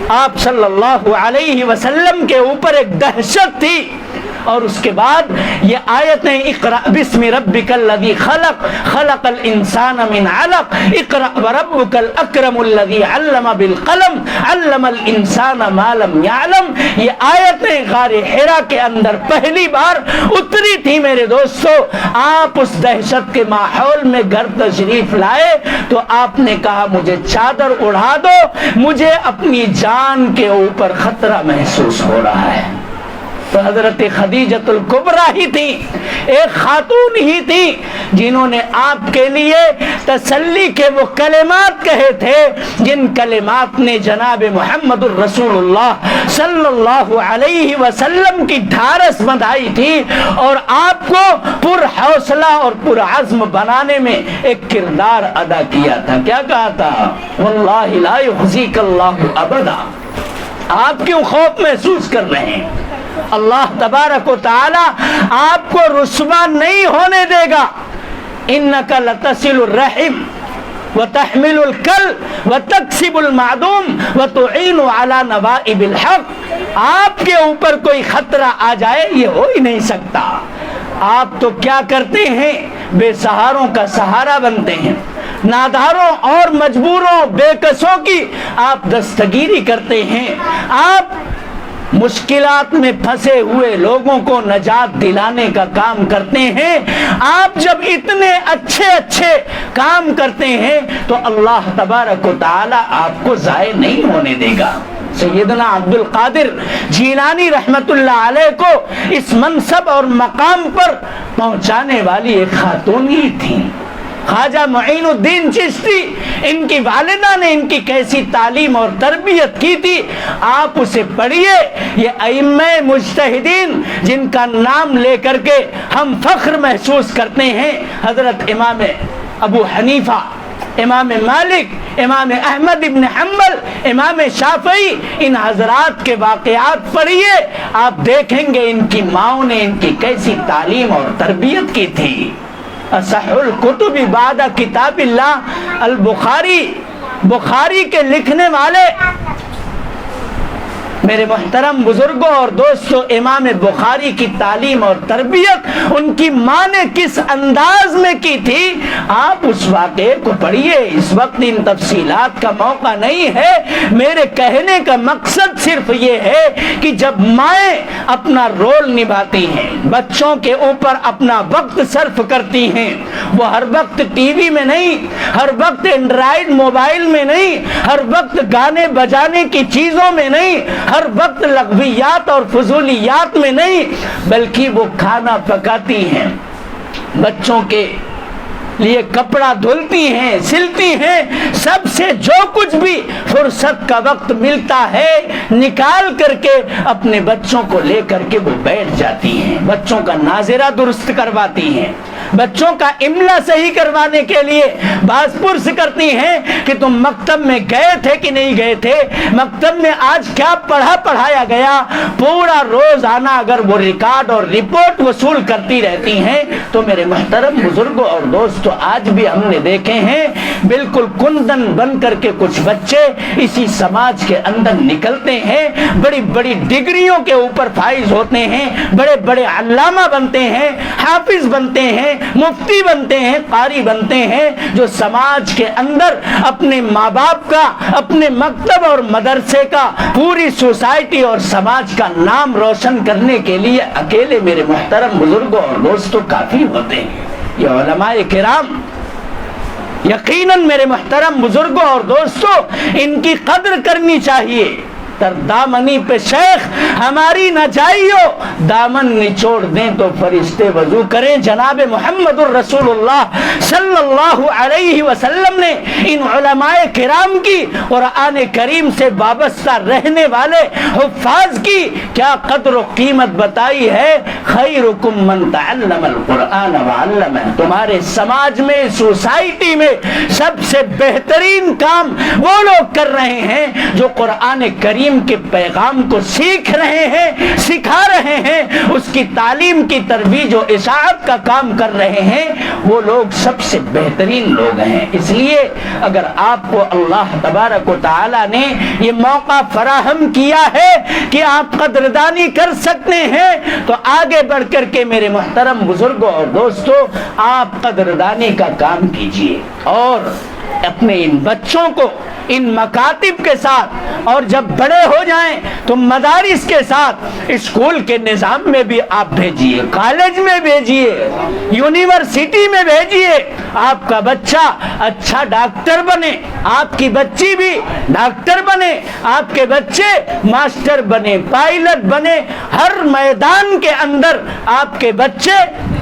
آپ صلی اللہ علیہ وسلم کے اوپر ایک دہشت تھی. اور اس کے بعد یہ آیتیں اقرأ بسم ربک الذی خلق خلق الانسان من علق اقرأ وربک الاکرم الذی علم بالقلم علم الانسان ما لم یعلم، یہ آیتیں غار حرا کے اندر پہلی بار اتری تھی میرے دوستو. آپ اس دہشت کے ماحول میں گھر تشریف لائے تو آپ نے کہا مجھے چادر اڑا دو، مجھے اپنی جان کے اوپر خطرہ محسوس ہو رہا ہے. تو حضرت خدیجۃ الکبریٰ ہی تھی، ایک خاتون ہی تھی جنہوں نے آپ کے لیے تسلی کے وہ کلمات کہے تھے جن کلمات نے جناب محمد الرسول اللہ صلی اللہ علیہ وسلم کی ڈھارس بندھائی تھی اور آپ کو پر حوصلہ اور پر عزم بنانے میں ایک کردار ادا کیا تھا. کیا کہا تھا؟ واللہ لا یخزیک اللہ ابدا. آپ کیوں خوف محسوس کر رہے ہیں؟ اللہ تبارک و تعالی آپ کو رسوا نہیں ہونے دے گا. انک لتصل الرحم وتحمل الکل وتکسب المعدوم وتعین علی نوائب الحق. آپ کے اوپر کوئی خطرہ آ جائے یہ ہو ہی نہیں سکتا. آپ تو کیا کرتے ہیں؟ بے سہاروں کا سہارا بنتے ہیں، ناداروں اور مجبوروں بے کسوں کی آپ دستگیری کرتے ہیں. آپ مشکلات میں پھنسے ہوئے لوگوں کو نجات دلانے کا کام کرتے ہیں. آپ جب اتنے اچھے کام کرتے ہیں تو اللہ تبارک و تعالی آپ کو ضائع نہیں ہونے دے گا. سیدنا عبد القادر جیلانی رحمت اللہ علیہ کو اس منصب اور مقام پر پہنچانے والی ایک خاتون ہی تھی، خواجہ معین الدین چشتی. ان کی والدہ نے ان کی کیسی تعلیم اور تربیت کی تھی آپ اسے پڑھیے. یہ ائمہ مجتہدین جن کا نام لے کر کے ہم فخر محسوس کرتے ہیں، حضرت امام ابو حنیفہ، امام مالک، امام احمد ابن حنبل، امام شافعی، ان حضرات کے واقعات پڑھیے. آپ دیکھیں گے ان کی ماؤں نے ان کی کیسی تعلیم اور تربیت کی تھی. اصح الکتب بعد کتاب اللہ البخاری، بخاری کے لکھنے والے میرے محترم بزرگوں اور دوستوں، امام بخاری کی تعلیم اور تربیت ان کی ماں نے کس انداز میں کی تھی آپ اس واقعے کو پڑھیے. اس وقت ان تفصیلات کا موقع نہیں ہے. میرے کہنے کا مقصد صرف یہ ہے کہ جب مائیں اپنا رول نبھاتی ہیں، بچوں کے اوپر اپنا وقت صرف کرتی ہیں، وہ ہر وقت ٹی وی میں نہیں، ہر وقت اینڈرائیڈ موبائل میں نہیں، ہر وقت گانے بجانے کی چیزوں میں نہیں، ہر وقت لغویات اور فضولیات میں نہیں، بلکہ وہ کھانا پکاتی ہیں، بچوں کے لیے کپڑا دھلتی ہیں، سلتی ہیں، سب سے جو کچھ بھی فرصت کا وقت ملتا ہے نکال کر کے اپنے بچوں کو لے کر کے وہ بیٹھ جاتی ہیں، بچوں کا ناظرہ درست کرواتی ہیں، بچوں کا املا صحیح کروانے کے لیے باز پرس کرتی ہیں کہ تم مکتب میں گئے تھے کہ نہیں گئے تھے، مکتب میں آج کیا پڑھایا گیا. پورا روزانہ اگر وہ ریکارڈ اور رپورٹ وصول کرتی رہتی ہیں تو میرے محترم بزرگوں اور دوستوں، آج بھی ہم نے دیکھے ہیں بالکل کندن بن کر کے کچھ بچے اسی سماج کے اندر نکلتے ہیں، بڑی بڑی ڈگریوں کے اوپر فائز ہوتے ہیں، بڑے بڑے علامہ بنتے ہیں، حافظ بنتے ہیں، مفتی بنتے ہیں، قاری بنتے ہیں، جو سماج کے اندر اپنے ماں باپ کا، اپنے مکتب اور مدرسے کا، پوری سوسائٹی اور سماج کا نام روشن کرنے کے لیے اکیلے میرے محترم بزرگوں اور دوستوں کافی ہوتے ہیں. یہ علماء کرام یقیناً میرے محترم بزرگوں اور دوستوں ان کی قدر کرنی چاہیے. تر دامنی پہ شیخ ہماری نہ جائیو، دامن نچوڑ دیں تو فرشتے وضو کریں. جناب محمد الرسول اللہ صلی اللہ علیہ وسلم نے ان علماء کرام کی، قرآن کریم سے وابستہ رہنے والے حفاظ کی کیا قدر و قیمت بتائی ہے. خیرکم من تعلم القرآن وعلمہ. تمہارے سماج میں، سوسائٹی میں سب سے بہترین کام وہ لوگ کر رہے ہیں جو قرآن کریم تعلیم کے پیغام کو سیکھ رہے ہیں، سکھا رہے ہیں، اس کی تعلیم کی ترویج و اشاعت کا کام کر رہے ہیں، وہ لوگ سب سے بہترین لوگ ہیں۔ اس لیے اگر آپ کو اللہ تبارک و تعالی نے یہ موقع فراہم کیا ہے کہ آپ قدردانی کر سکتے ہیں تو آگے بڑھ کر کے میرے محترم بزرگوں اور دوستوں آپ قدردانی کا کام کیجیے، اور اپنے ان بچوں کو ان مکاتب کے ساتھ، اور جب بڑے ہو جائیں تو مدارس کے ساتھ اسکول کے نظام میں بھی آپ بھیجیے، کالج میں بھیجیے، یونیورسٹی میں بھیجیے۔ آپ کا بچہ اچھا ڈاکٹر بنے، آپ کی بچی بھی ڈاکٹر بنے، آپ کے بچے ماسٹر بنے، پائلٹ بنے، ہر میدان کے اندر آپ کے بچے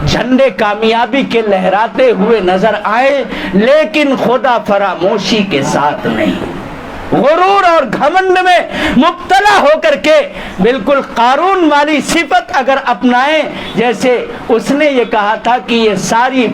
جھنڈے کامیابی کے لہراتے ہوئے نظر آئے، لیکن خدا فراموشی کے ساتھ نہیں، غرور اور گھمنڈ میں مبتلا ہو کر کے بالکل قارون والی صفت اگر اپنائیں، جیسے اس نے یہ کہا تھا کہ یہ ساری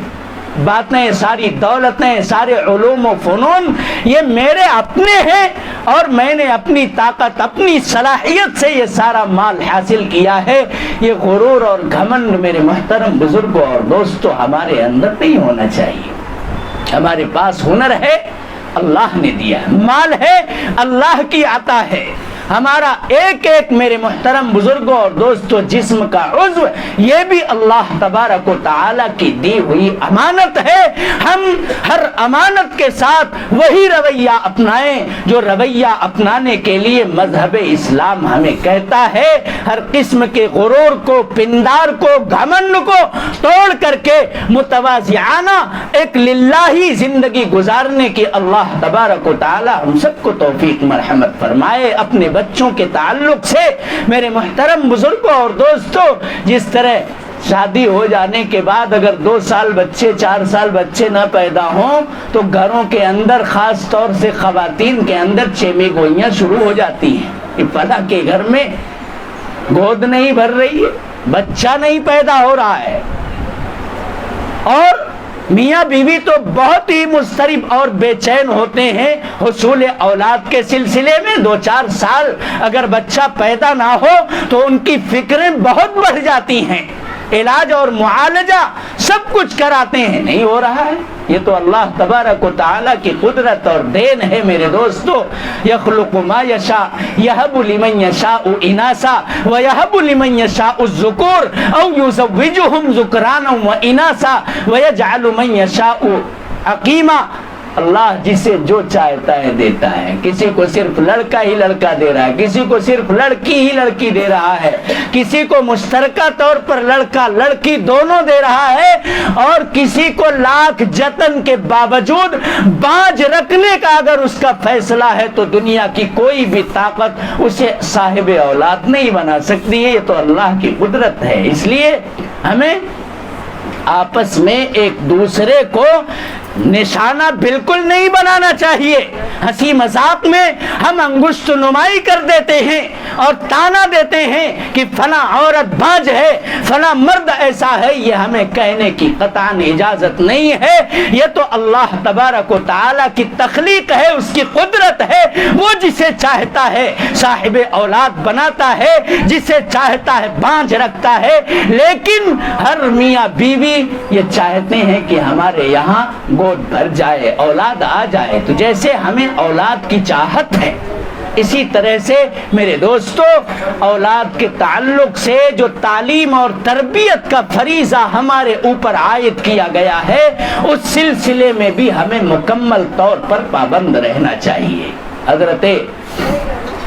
باتیں، ساری دولتیں، سارے علوم و فنون یہ میرے اپنے ہیں اور میں نے اپنی طاقت، اپنی صلاحیت سے یہ سارا مال حاصل کیا ہے، یہ غرور اور گھمنڈ میرے محترم بزرگوں اور دوستوں ہمارے اندر نہیں ہونا چاہیے۔ ہمارے پاس ہنر ہے، اللہ نے دیا ہے، مال ہے، اللہ کی عطا ہے، ہمارا ایک ایک میرے محترم بزرگوں اور دوستوں جسم کا عضو یہ بھی اللہ تبارک و تعالی کی دی ہوئی امانت ہے۔ ہم ہر امانت کے ساتھ وہی رویہ اپنائیں جو رویہ اپنانے کے لیے مذہب اسلام ہمیں کہتا ہے۔ ہر قسم کے غرور کو، پندار کو، گھمنڈ کو توڑ کر کے متواضعانہ ایک للہی زندگی گزارنے کی اللہ تبارک و تعالی ہم سب کو توفیق مرحمت فرمائے۔ اپنے بچوں کے تعلق سے میرے محترم بزرگوں اور دوستوں، جس طرح شادی ہو جانے کے بعد اگر 2 سال بچے، 4 سال بچے نہ پیدا ہوں تو گھروں کے اندر، خاص طور سے خواتین کے اندر چیمی گوئیاں شروع ہو جاتی ہیں کہ فلاں کے گھر میں گود نہیں بھر رہی ہے، بچہ نہیں پیدا ہو رہا ہے، اور میاں بیوی تو بہت ہی مضطرب اور بے چین ہوتے ہیں حصول اولاد کے سلسلے میں۔ 2-4 سال اگر بچہ پیدا نہ ہو تو ان کی فکریں بہت بڑھ جاتی ہیں، علاج اور معالجہ سب کچھ کراتے ہیں، نہیں ہو رہا ہے۔ یہ تو اللہ تبارک و تعالی کی قدرت اور دین ہے میرے دوستو۔ یخلق ما یشاء یہب لمن یشاء اناسا ویہب لمن یشاء الذکور او یزوجہم ذکرانا واناسا ویجعل من یشاء عقیما۔ اللہ جسے جو چاہتا ہے دیتا ہے، کسی کو صرف لڑکا ہی لڑکا دے رہا ہے، کسی کو صرف لڑکی ہی لڑکی دے رہا ہے، کسی کو مشترکہ طور پر لڑکا لڑکی دونوں دے رہا ہے، اور کسی کو لاکھ جتن کے باوجود باج رکھنے کا اگر اس کا فیصلہ ہے تو دنیا کی کوئی بھی طاقت اسے صاحب اولاد نہیں بنا سکتی ہے۔ یہ تو اللہ کی قدرت ہے۔ اس لیے ہمیں آپس میں ایک دوسرے کو نشانہ بالکل نہیں بنانا چاہیے۔ ہنسی مذاق میں ہم انگشت نمائی کر دیتے ہیں اور تانا دیتے ہیں کہ فلاں عورت باج ہے، فلاں مرد ایسا ہے، یہ ہمیں کہنے کی قطعاً اجازت نہیں ہے۔ یہ تو اللہ تبارک و تعالی کی تخلیق ہے، اس کی قدرت ہے، وہ جسے چاہتا ہے صاحب اولاد بناتا ہے، جسے چاہتا ہے بانج رکھتا ہے۔ لیکن ہر میاں بیوی یہ چاہتے ہیں کہ ہمارے یہاں گود بھر جائے، اولاد آ جائے۔ تو جیسے ہمیں اولاد کی چاہت ہے، اسی طرح سے میرے دوستو اولاد کے تعلق سے جو تعلیم اور تربیت کا فریضہ ہمارے اوپر عائد کیا گیا ہے، اس سلسلے میں بھی ہمیں مکمل طور پر پابند رہنا چاہیے۔ حضرت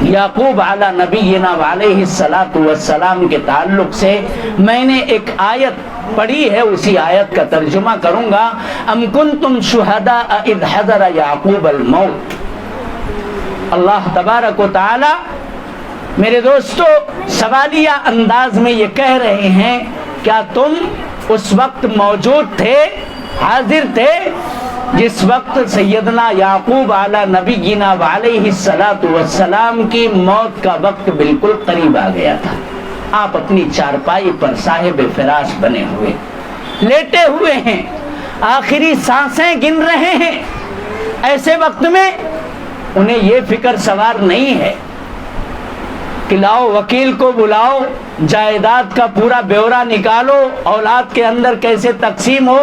یعقوب علی نبینا علیہ السلام کے تعلق سے میں نے ایک آیت پڑھی ہے، اسی آیت کا ترجمہ کروں گا۔ ام کنتم شہداء اذ حضر یعقوب الموت۔ اللہ تبارک و تعالی میرے دوستو سوالیہ انداز میں یہ کہہ رہے ہیں، کیا تم اس وقت موجود تھے، حاضر تھے جس وقت سیدنا یعقوب علی نبینا علیہ السلام کی موت کا وقت بالکل قریب آ گیا تھا؟ آپ اپنی چارپائی پر صاحب فراش بنے ہوئے لیٹے ہوئے ہیں، آخری سانسیں گن رہے ہیں۔ ایسے وقت میں انہیں یہ فکر سوار نہیں ہے کہ لاؤ وکیل کو بلاؤ، جائیداد کا پورا بیورا نکالو، اولاد کے اندر کیسے تقسیم ہو،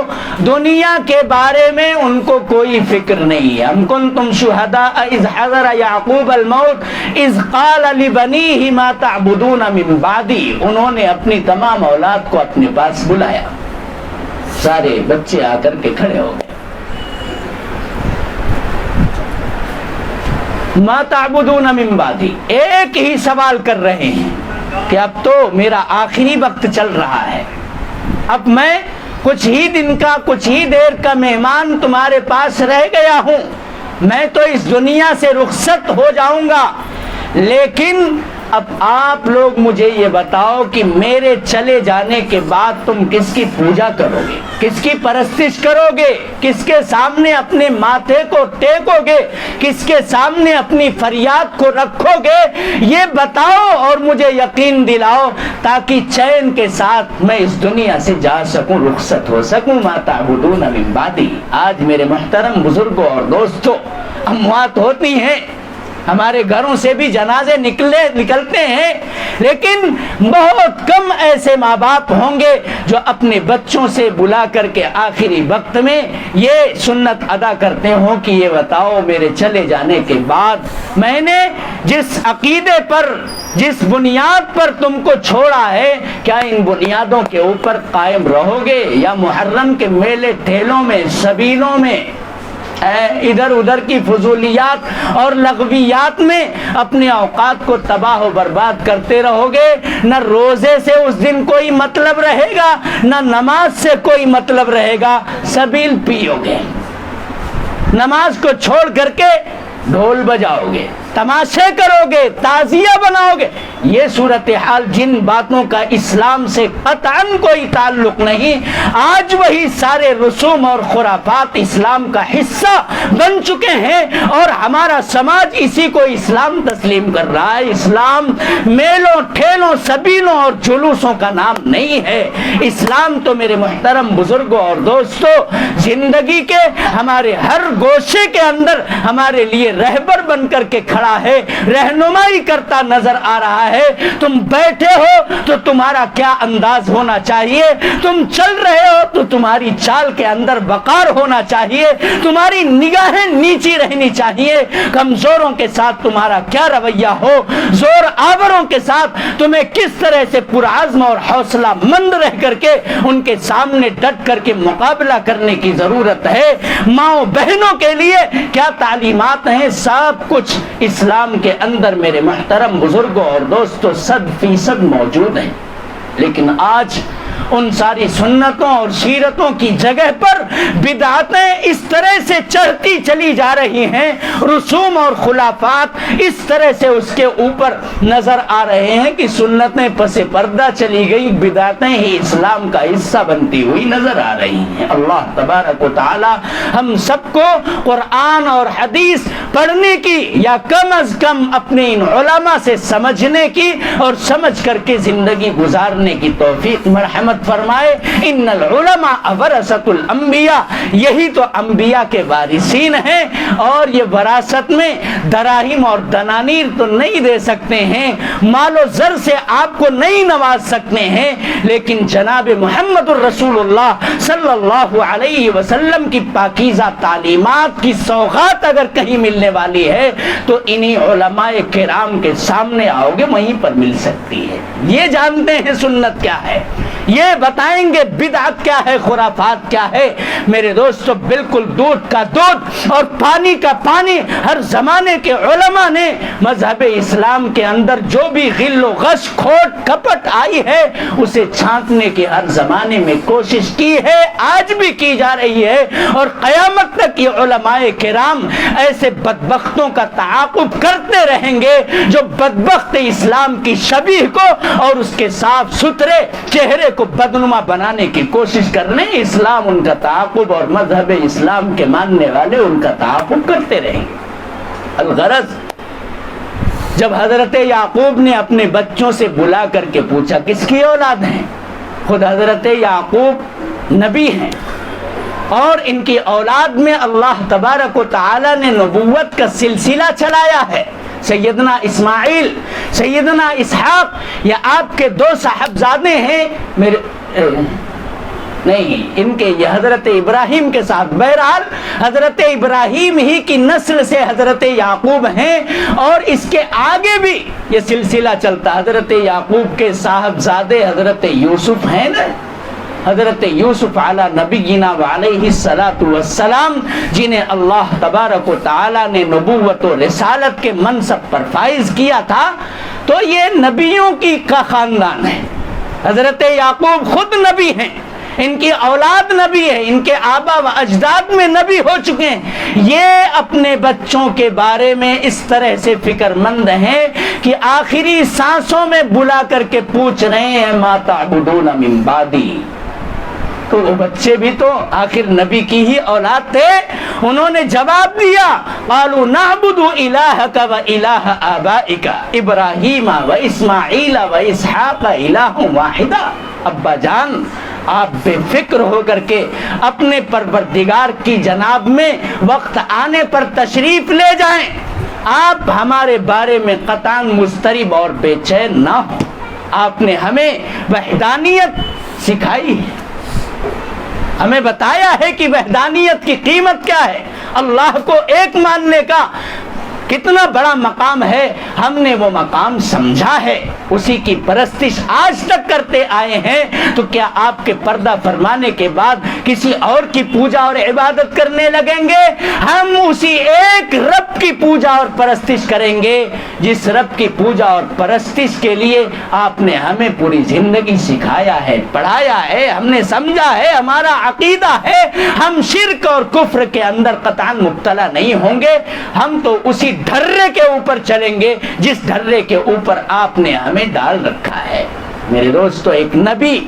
دنیا کے بارے میں ان کو کوئی فکر نہیں ہے۔ ام کنتم شہداء اذ حضر یعقوب الموت اذ قال لبنیہ ما تعبدون من بعدی، انہوں نے اپنی تمام اولاد کو اپنے پاس بلایا، سارے بچے آ کر کے کھڑے ہو گئے۔ ما تعبدون من بعدی، ایک ہی سوال کر رہے ہیں کہ اب تو میرا آخری وقت چل رہا ہے، اب میں کچھ ہی دن کا، کچھ ہی دیر کا مہمان تمہارے پاس رہ گیا ہوں، میں تو اس دنیا سے رخصت ہو جاؤں گا، لیکن اب آپ لوگ مجھے یہ بتاؤ کہ میرے چلے جانے کے بعد تم کس کی پوجا کرو گے، کس کی پرستش کرو گے، کس کے سامنے اپنے ماتھے کو ٹیکو گے، کس کے سامنے اپنی فریاد کو رکھو گے، یہ بتاؤ اور مجھے یقین دلاؤ تاکہ چین کے ساتھ میں اس دنیا سے جا سکوں، رخصت ہو سکوں۔ ما تعبدون من بعدی، آج میرے محترم بزرگوں اور دوستوں، اموات ہوتی ہیں، ہمارے گھروں سے بھی جنازے نکلتے ہیں، لیکن بہت کم ایسے ماں باپ ہوں گے جو اپنے بچوں سے بلا کر کے آخری وقت میں یہ سنت ادا کرتے ہوں کہ یہ بتاؤ میرے چلے جانے کے بعد میں نے جس عقیدے پر، جس بنیاد پر تم کو چھوڑا ہے، کیا ان بنیادوں کے اوپر قائم رہو گے، یا محرم کے میلے ٹھیلوں میں، سبیلوں میں، ادھر ادھر کی فضولیات اور لغویات میں اپنے اوقات کو تباہ و برباد کرتے رہو گے؟ نہ روزے سے اس دن کوئی مطلب رہے گا، نہ نماز سے کوئی مطلب رہے گا، سبیل پیو گے، نماز کو چھوڑ کر کے ڈھول بجاؤ گے، تماشے کرو گے، تعزیہ بناؤ گے۔ یہ صورتحال جن باتوں کا اسلام سے قطعاً کوئی تعلق نہیں، آج وہی سارے رسوم اور خرافات اسلام کا حصہ بن چکے ہیں، اور ہمارا سماج اسی کو اسلام تسلیم کر رہا ہے۔ اسلام میلوں ٹھیلوں سبیلوں اور جلوسوں کا نام نہیں ہے، اسلام تو میرے محترم بزرگوں اور دوستوں زندگی کے ہمارے ہر گوشے کے اندر ہمارے لیے رہبر بن کر کے کھڑا ہے، رہنمائی کرتا نظر آ رہا ہے۔ تم بیٹھے ہو تو تمہارا کیا انداز ہونا چاہیے، تم چل رہے ہو تو تمہاری چال کے اندر وقار ہونا چاہیے، تمہاری نگاہیں نیچی رہنی چاہیے، کمزوروں کے ساتھ تمہارا کیا رویہ ہو، زور آوروں کے ساتھ تمہیں کس طرح سے پرعزم اور حوصلہ مند رہ کر کے ان کے سامنے ڈٹ کر کے مقابلہ کرنے کی ضرورت ہے۔ ماؤں بہنوں کے لیے کیا تعلیمات ہیں، سب کچھ اسلام کے اندر میرے محترم بزرگوں اور دوستوں 100% موجود ہیں، لیکن آج ان ساری سنتوں اور سیرتوں کی جگہ پر بدعتیں اس طرح سے چڑھتی چلی جا رہی ہیں، رسوم اور خلافات اس طرح سے اس کے اوپر نظر آ رہے ہیں کہ سنتیں پس پردہ چلی گئی، بدعتیں ہی اسلام کا حصہ بنتی ہوئی نظر آ رہی ہیں۔ اللہ تبارک و تعالی ہم سب کو قرآن اور حدیث پڑھنے کی، یا کم از کم اپنے ان علماء سے سمجھنے کی اور سمجھ کر کے زندگی گزارنے کی توفیق مرحمت فرمائے۔ ان العلماء ورثۃ الانبیاء، یہی تو انبیاء کے وارثین ہیں، اور یہ وراثت میں دراہم اور دنانیر تو نہیں دے سکتے ہیں، مال و زر سے آپ کو نہیں نواز سکتے ہیں، لیکن جناب محمد الرسول اللہ صلی اللہ علیہ وسلم کی پاکیزہ تعلیمات کی سوغات اگر کہیں ملنے والی ہے تو انہی علماء کرام کے سامنے آؤ گے، وہیں پر مل سکتی ہے۔ یہ جانتے ہیں سنت کیا ہے، یہ بتائیں گے بدعت کیا ہے، خرافات کیا ہے۔ میرے دوستو بالکل دودھ کا دودھ اور پانی کا پانی، ہر زمانے کے علماء نے مذہب اسلام کے اندر جو بھی غل و غش کھوٹ کپٹ آئی ہے اسے چھانٹنے کی ہر زمانے میں کوشش کی ہے، آج بھی کی جا رہی ہے، اور قیامت تک یہ علماء کرام ایسے بدبختوں کا تعاقب کرتے رہیں گے جو بدبخت اسلام کی شبیہ کو اور اس کے صاف ستھرے چہرے کو بدنما بنانے کی کوشش کر رہے ہیں۔ اسلام ان کا تعاقب اور مذہب اسلام کے ماننے والے ان کا تعاقب کرتے رہیں گے۔ الغرض جب حضرت یعقوب نے اپنے بچوں سے بلا کر کے پوچھا کس کی اولاد ہیں، خود حضرت یعقوب نبی ہیں، اور ان کی اولاد میں اللہ تبارک و تعالی نے نبوت کا سلسلہ چلایا ہے، سیدنا اسماعیل، سیدنا اسحاق، یہ آپ کے 2 صاحبزادے ہیں میرے نہیں، ان کے یہ حضرت ابراہیم کے ساتھ، بہرحال حضرت ابراہیم ہی کی نسل سے حضرت یعقوب ہیں، اور اس کے آگے بھی یہ سلسلہ چلتا، حضرت یعقوب کے صاحبزادے حضرت یوسف ہیں نا، حضرت یوسف علی نبینا وعلیہ السلام، جنہیں اللہ تبارک و تعالی نے نبوت و رسالت کے منصب پر فائز کیا تھا، تو یہ نبیوں کی کا خاندان ہے۔ حضرت یعقوب خود نبی ہیں، ان کی اولاد نبی ہے، ان کے آبا و اجداد میں نبی ہو چکے ہیں۔ یہ اپنے بچوں کے بارے میں اس طرح سے فکر مند ہیں کہ آخری سانسوں میں بلا کر کے پوچھ رہے ہیں ما تعبدون من بعدی۔ تو وہ بچے بھی تو آخر نبی کی ہی اولاد تھے، انہوں نے جواب دیا قالوا نعبد الہک و الہ آبائک ابراہیم و اسماعیل و اسحاق الہ واحدہ۔ ابا جان، آپ بے فکر ہو کر کے اپنے پروردگار کی جناب میں وقت آنے پر تشریف لے جائیں، آپ ہمارے بارے میں قطعاً مضطرب اور بے چین نہ ہو۔ آپ نے ہمیں وحدانیت سکھائی ہے، ہمیں بتایا ہے کہ وحدانیت کی قیمت کیا ہے، اللہ کو ایک ماننے کا کتنا بڑا مقام ہے، ہم نے وہ مقام سمجھا ہے، اسی کی پرستش آج تک کرتے آئے ہیں۔ تو کیا آپ کے پردہ فرمانے کے بعد کسی اور کی پوجا اور عبادت کرنے لگیں گے؟ ہم اسی ایک رب کی پوجا اور پرستش کریں گے جس رب کی پوجا اور پرستش کے لیے آپ نے ہمیں پوری زندگی سکھایا ہے، پڑھایا ہے، ہم نے سمجھا ہے، ہمارا عقیدہ ہے۔ ہم شرک اور کفر کے اندر قطعاً مبتلا نہیں ہوں گے، ہم تو اسی ڈھرے کے اوپر چلیں گے جس ڈھرے کے اوپر آپ نے ہمیں ڈال رکھا ہے۔ میرے دوستو، ایک نبی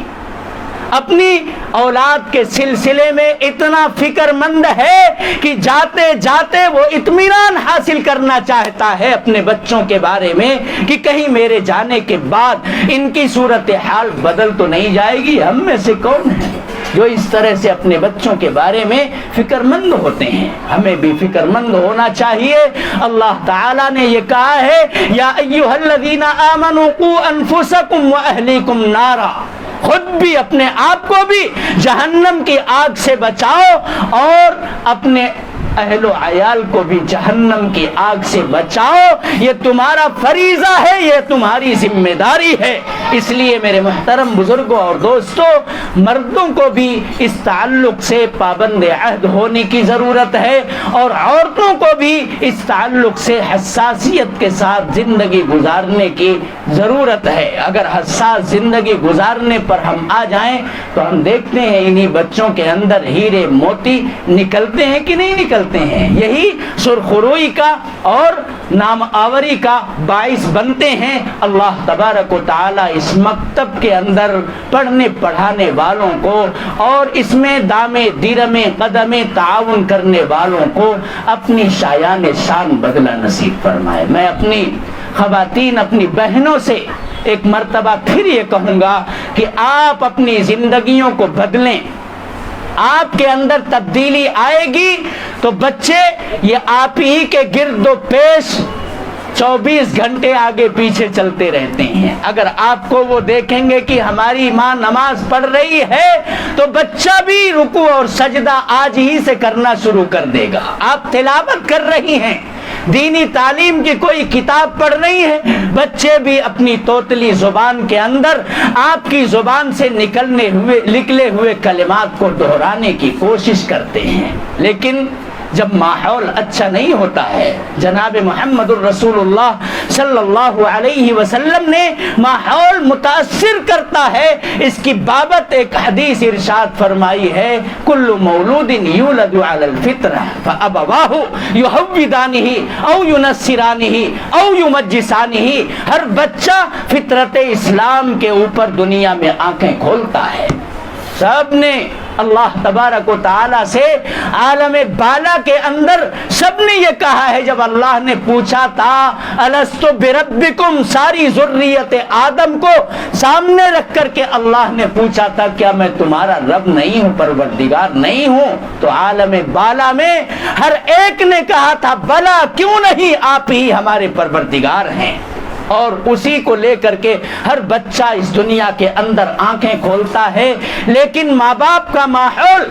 اپنی اولاد کے سلسلے میں اتنا فکر مند ہے کہ جاتے جاتے وہ اطمینان حاصل کرنا چاہتا ہے اپنے بچوں کے بارے میں کہ کہیں میرے جانے کے بعد ان کی صورتحال بدل تو نہیں جائے گی۔ ہم میں سے کون ہے جو اس طرح سے اپنے بچوں کے بارے میں فکر مند ہوتے ہیں؟ ہمیں بھی فکر مند ہونا چاہیے۔ اللہ تعالیٰ نے یہ کہا ہے یا ایھا الذین آمنوا قوا انفسکم واہلیکم نارا، خود بھی اپنے آپ کو بھی جہنم کی آگ سے بچاؤ اور اپنے اہل و عیال کو بھی جہنم کی آگ سے بچاؤ، یہ تمہارا فریضہ ہے، یہ تمہاری ذمہ داری ہے۔ اس لیے میرے محترم بزرگوں اور دوستوں، مردوں کو بھی اس تعلق سے پابند عہد ہونے کی ضرورت ہے، اور عورتوں کو بھی اس تعلق سے حساسیت کے ساتھ زندگی گزارنے کی ضرورت ہے۔ اگر حساس زندگی گزارنے پر ہم آ جائیں تو ہم دیکھتے ہیں انہی بچوں کے اندر ہیرے موتی نکلتے ہیں کہ نہیں نکلتے ہیں، یہی سرخروئی کا اور نام آوری کا باعث بنتے ہیں۔ اللہ تبارک و تعالی اس مکتب کے اندر پڑھنے پڑھانے والوں کو اور اس میں دامے دیرمے قدمے تعاون کرنے والوں کو اپنی شایان شان بدلہ نصیب فرمائے۔ میں اپنی خواتین، اپنی بہنوں سے ایک مرتبہ پھر یہ کہوں گا کہ آپ اپنی زندگیوں کو بدلیں، آپ کے اندر تبدیلی آئے گی تو بچے یہ آپ ہی کے گرد و پیش 24 گھنٹے آگے پیچھے چلتے رہتے ہیں۔ اگر آپ کو وہ دیکھیں گے کہ ہماری ماں نماز پڑھ رہی ہے تو بچہ بھی رکوع اور سجدہ آج ہی سے کرنا شروع کر دے گا۔ آپ تلاوت کر رہی ہیں، دینی تعلیم کی کوئی کتاب پڑھ رہی ہے، بچے بھی اپنی توتلی زبان کے اندر آپ کی زبان سے نکلے ہوئے کلمات کو دہرانے کی کوشش کرتے ہیں۔ لیکن جب ماحول اچھا نہیں ہوتا ہے، جناب محمد الرسول اللہ صلی اللہ علیہ وسلم نے ماحول متاثر کرتا ہے، اس کی بابت ایک حدیث ارشاد فرمائی ہے کل مولود یولد علی الفطرہ فابواہ یحودانہ او ینصرانہ او یمجسانہ، ہر بچہ فطرت اسلام کے اوپر دنیا میں آنکھیں کھولتا ہے، سب نے اللہ تبارک و تعالی سے عالم بالا کے اندر سب نے یہ کہا ہے. جب اللہ نے پوچھا تھا الست بربکم، ساری ذریت آدم کو سامنے رکھ کر کے اللہ نے پوچھا تھا کیا میں تمہارا رب نہیں ہوں، پروردگار نہیں ہوں؟ تو عالم بالا میں ہر ایک نے کہا تھا بلا، کیوں نہیں، آپ ہی ہمارے پروردگار ہیں. اور اسی کو لے کر کے ہر بچہ اس دنیا کے اندر آنکھیں کھولتا ہے. لیکن ماں باپ کا ماحول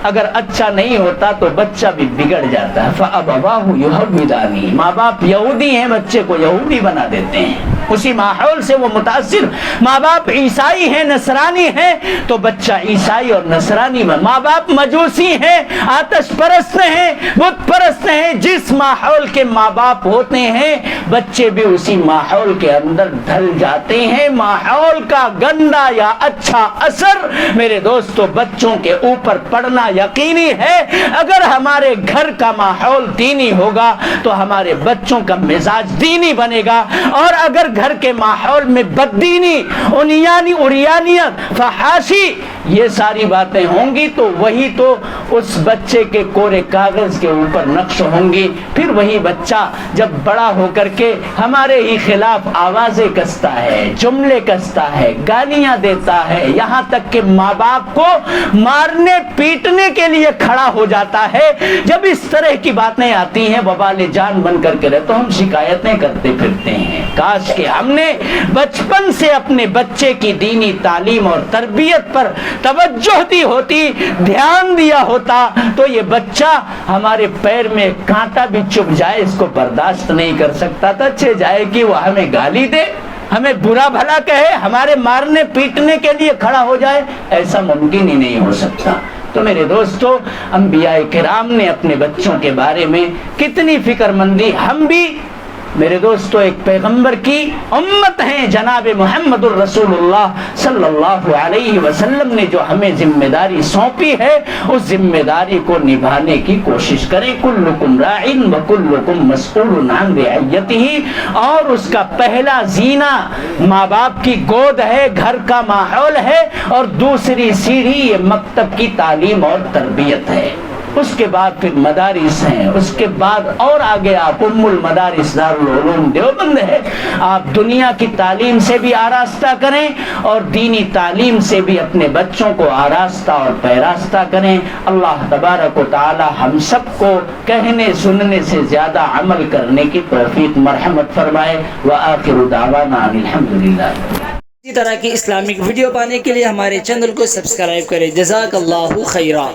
اگر اچھا نہیں ہوتا تو بچہ بھی بگڑ جاتا ہے. فَأَبَوَاهُ يُهَوِّدَانِهِ، ماں باپ یہودی ہیں بچے کو یہودی بنا دیتے ہیں، اسی ماحول سے وہ متاثر. ماں باپ عیسائی ہیں نصرانی ہیں تو بچہ عیسائی اور نصرانی میں. ماں باپ مجوسی ہیں، آتش پرست ہیں، بت پرست ہیں، جس ماحول کے ماں باپ ہوتے ہیں بچے بھی اسی ماحول کے اندر ڈھل جاتے ہیں. ماحول کا گندا یا اچھا اثر میرے دوستو بچوں کے اوپر پڑنا یقینی ہے. اگر ہمارے گھر کا ماحول دینی ہوگا تو ہمارے بچوں کا مزاج دینی بنے گا. اور اگر گھر کے ماحول میں بددینی، انیانی، اریانیت، فحاشی، یہ ساری باتیں ہوں گی تو وہی تو اس بچے کے کورے کاغذ کے اوپر نقش ہوں گی. پھر وہی بچہ جب بڑا ہو کر کے ہمارے ہی خلاف آوازیں کستا ہے، جملے کستا ہے، گالیاں دیتا ہے، یہاں تک کہ ماں باپ کو مارنے پیٹنے کے لیے کھڑا ہو جاتا ہے. جب اس طرح کی باتیں آتی ہیں وبال جان بن کر کے رہے تو ہم شکایتیں کرتے پھرتے ہیں. کاش کہ ہم نے بچپن سے اپنے بچے کی دینی تعلیم اور تربیت پر توجہ دی ہوتی، دھیان دیا ہوتا تو یہ بچہ ہمارے پیر میں کانٹا بھی چبھ جائے اس کو برداشت نہیں کر سکتا تھا. اچھے جائے کہ وہ ہمیں گالی دے، ہمیں برا بھلا کہے، ہمارے مارنے پیٹنے کے لیے کھڑا ہو جائے، ایسا ممکن ہی نہیں ہو سکتا. تو میرے دوستو انبیاء کرام نے اپنے بچوں کے بارے میں کتنی فکر مندی. ہم بھی میرے دوستو ایک پیغمبر کی امت ہیں، جناب محمد الرسول اللہ صلی اللہ علیہ وسلم نے جو ہمیں ذمہ داری سونپی ہے اس ذمہ داری کو نبھانے کی کوشش کریں. کلکم راع وکلکم مسئول عن رعیتہ، اور اس کا پہلا زینہ ماں باپ کی گود ہے، گھر کا ماحول ہے، اور دوسری سیڑھی یہ مکتب کی تعلیم اور تربیت ہے. اس کے بعد پھر مدارس ہیں، اس کے بعد اور آگے آپ ام المدارس دارالعلوم دیوبند ہے. آپ دنیا کی تعلیم سے بھی آراستہ کریں اور دینی تعلیم سے بھی اپنے بچوں کو آراستہ اور پیراستہ کریں. اللہ تبارک و تعالی ہم سب کو کہنے سننے سے زیادہ عمل کرنے کی توفیق مرحمت فرمائے. وآخر دعوانا ان الحمدللہ. اسی طرح کی اسلامک ویڈیو پانے کے لیے ہمارے چینل کو سبسکرائب کریں. جزاک اللہ خیرا.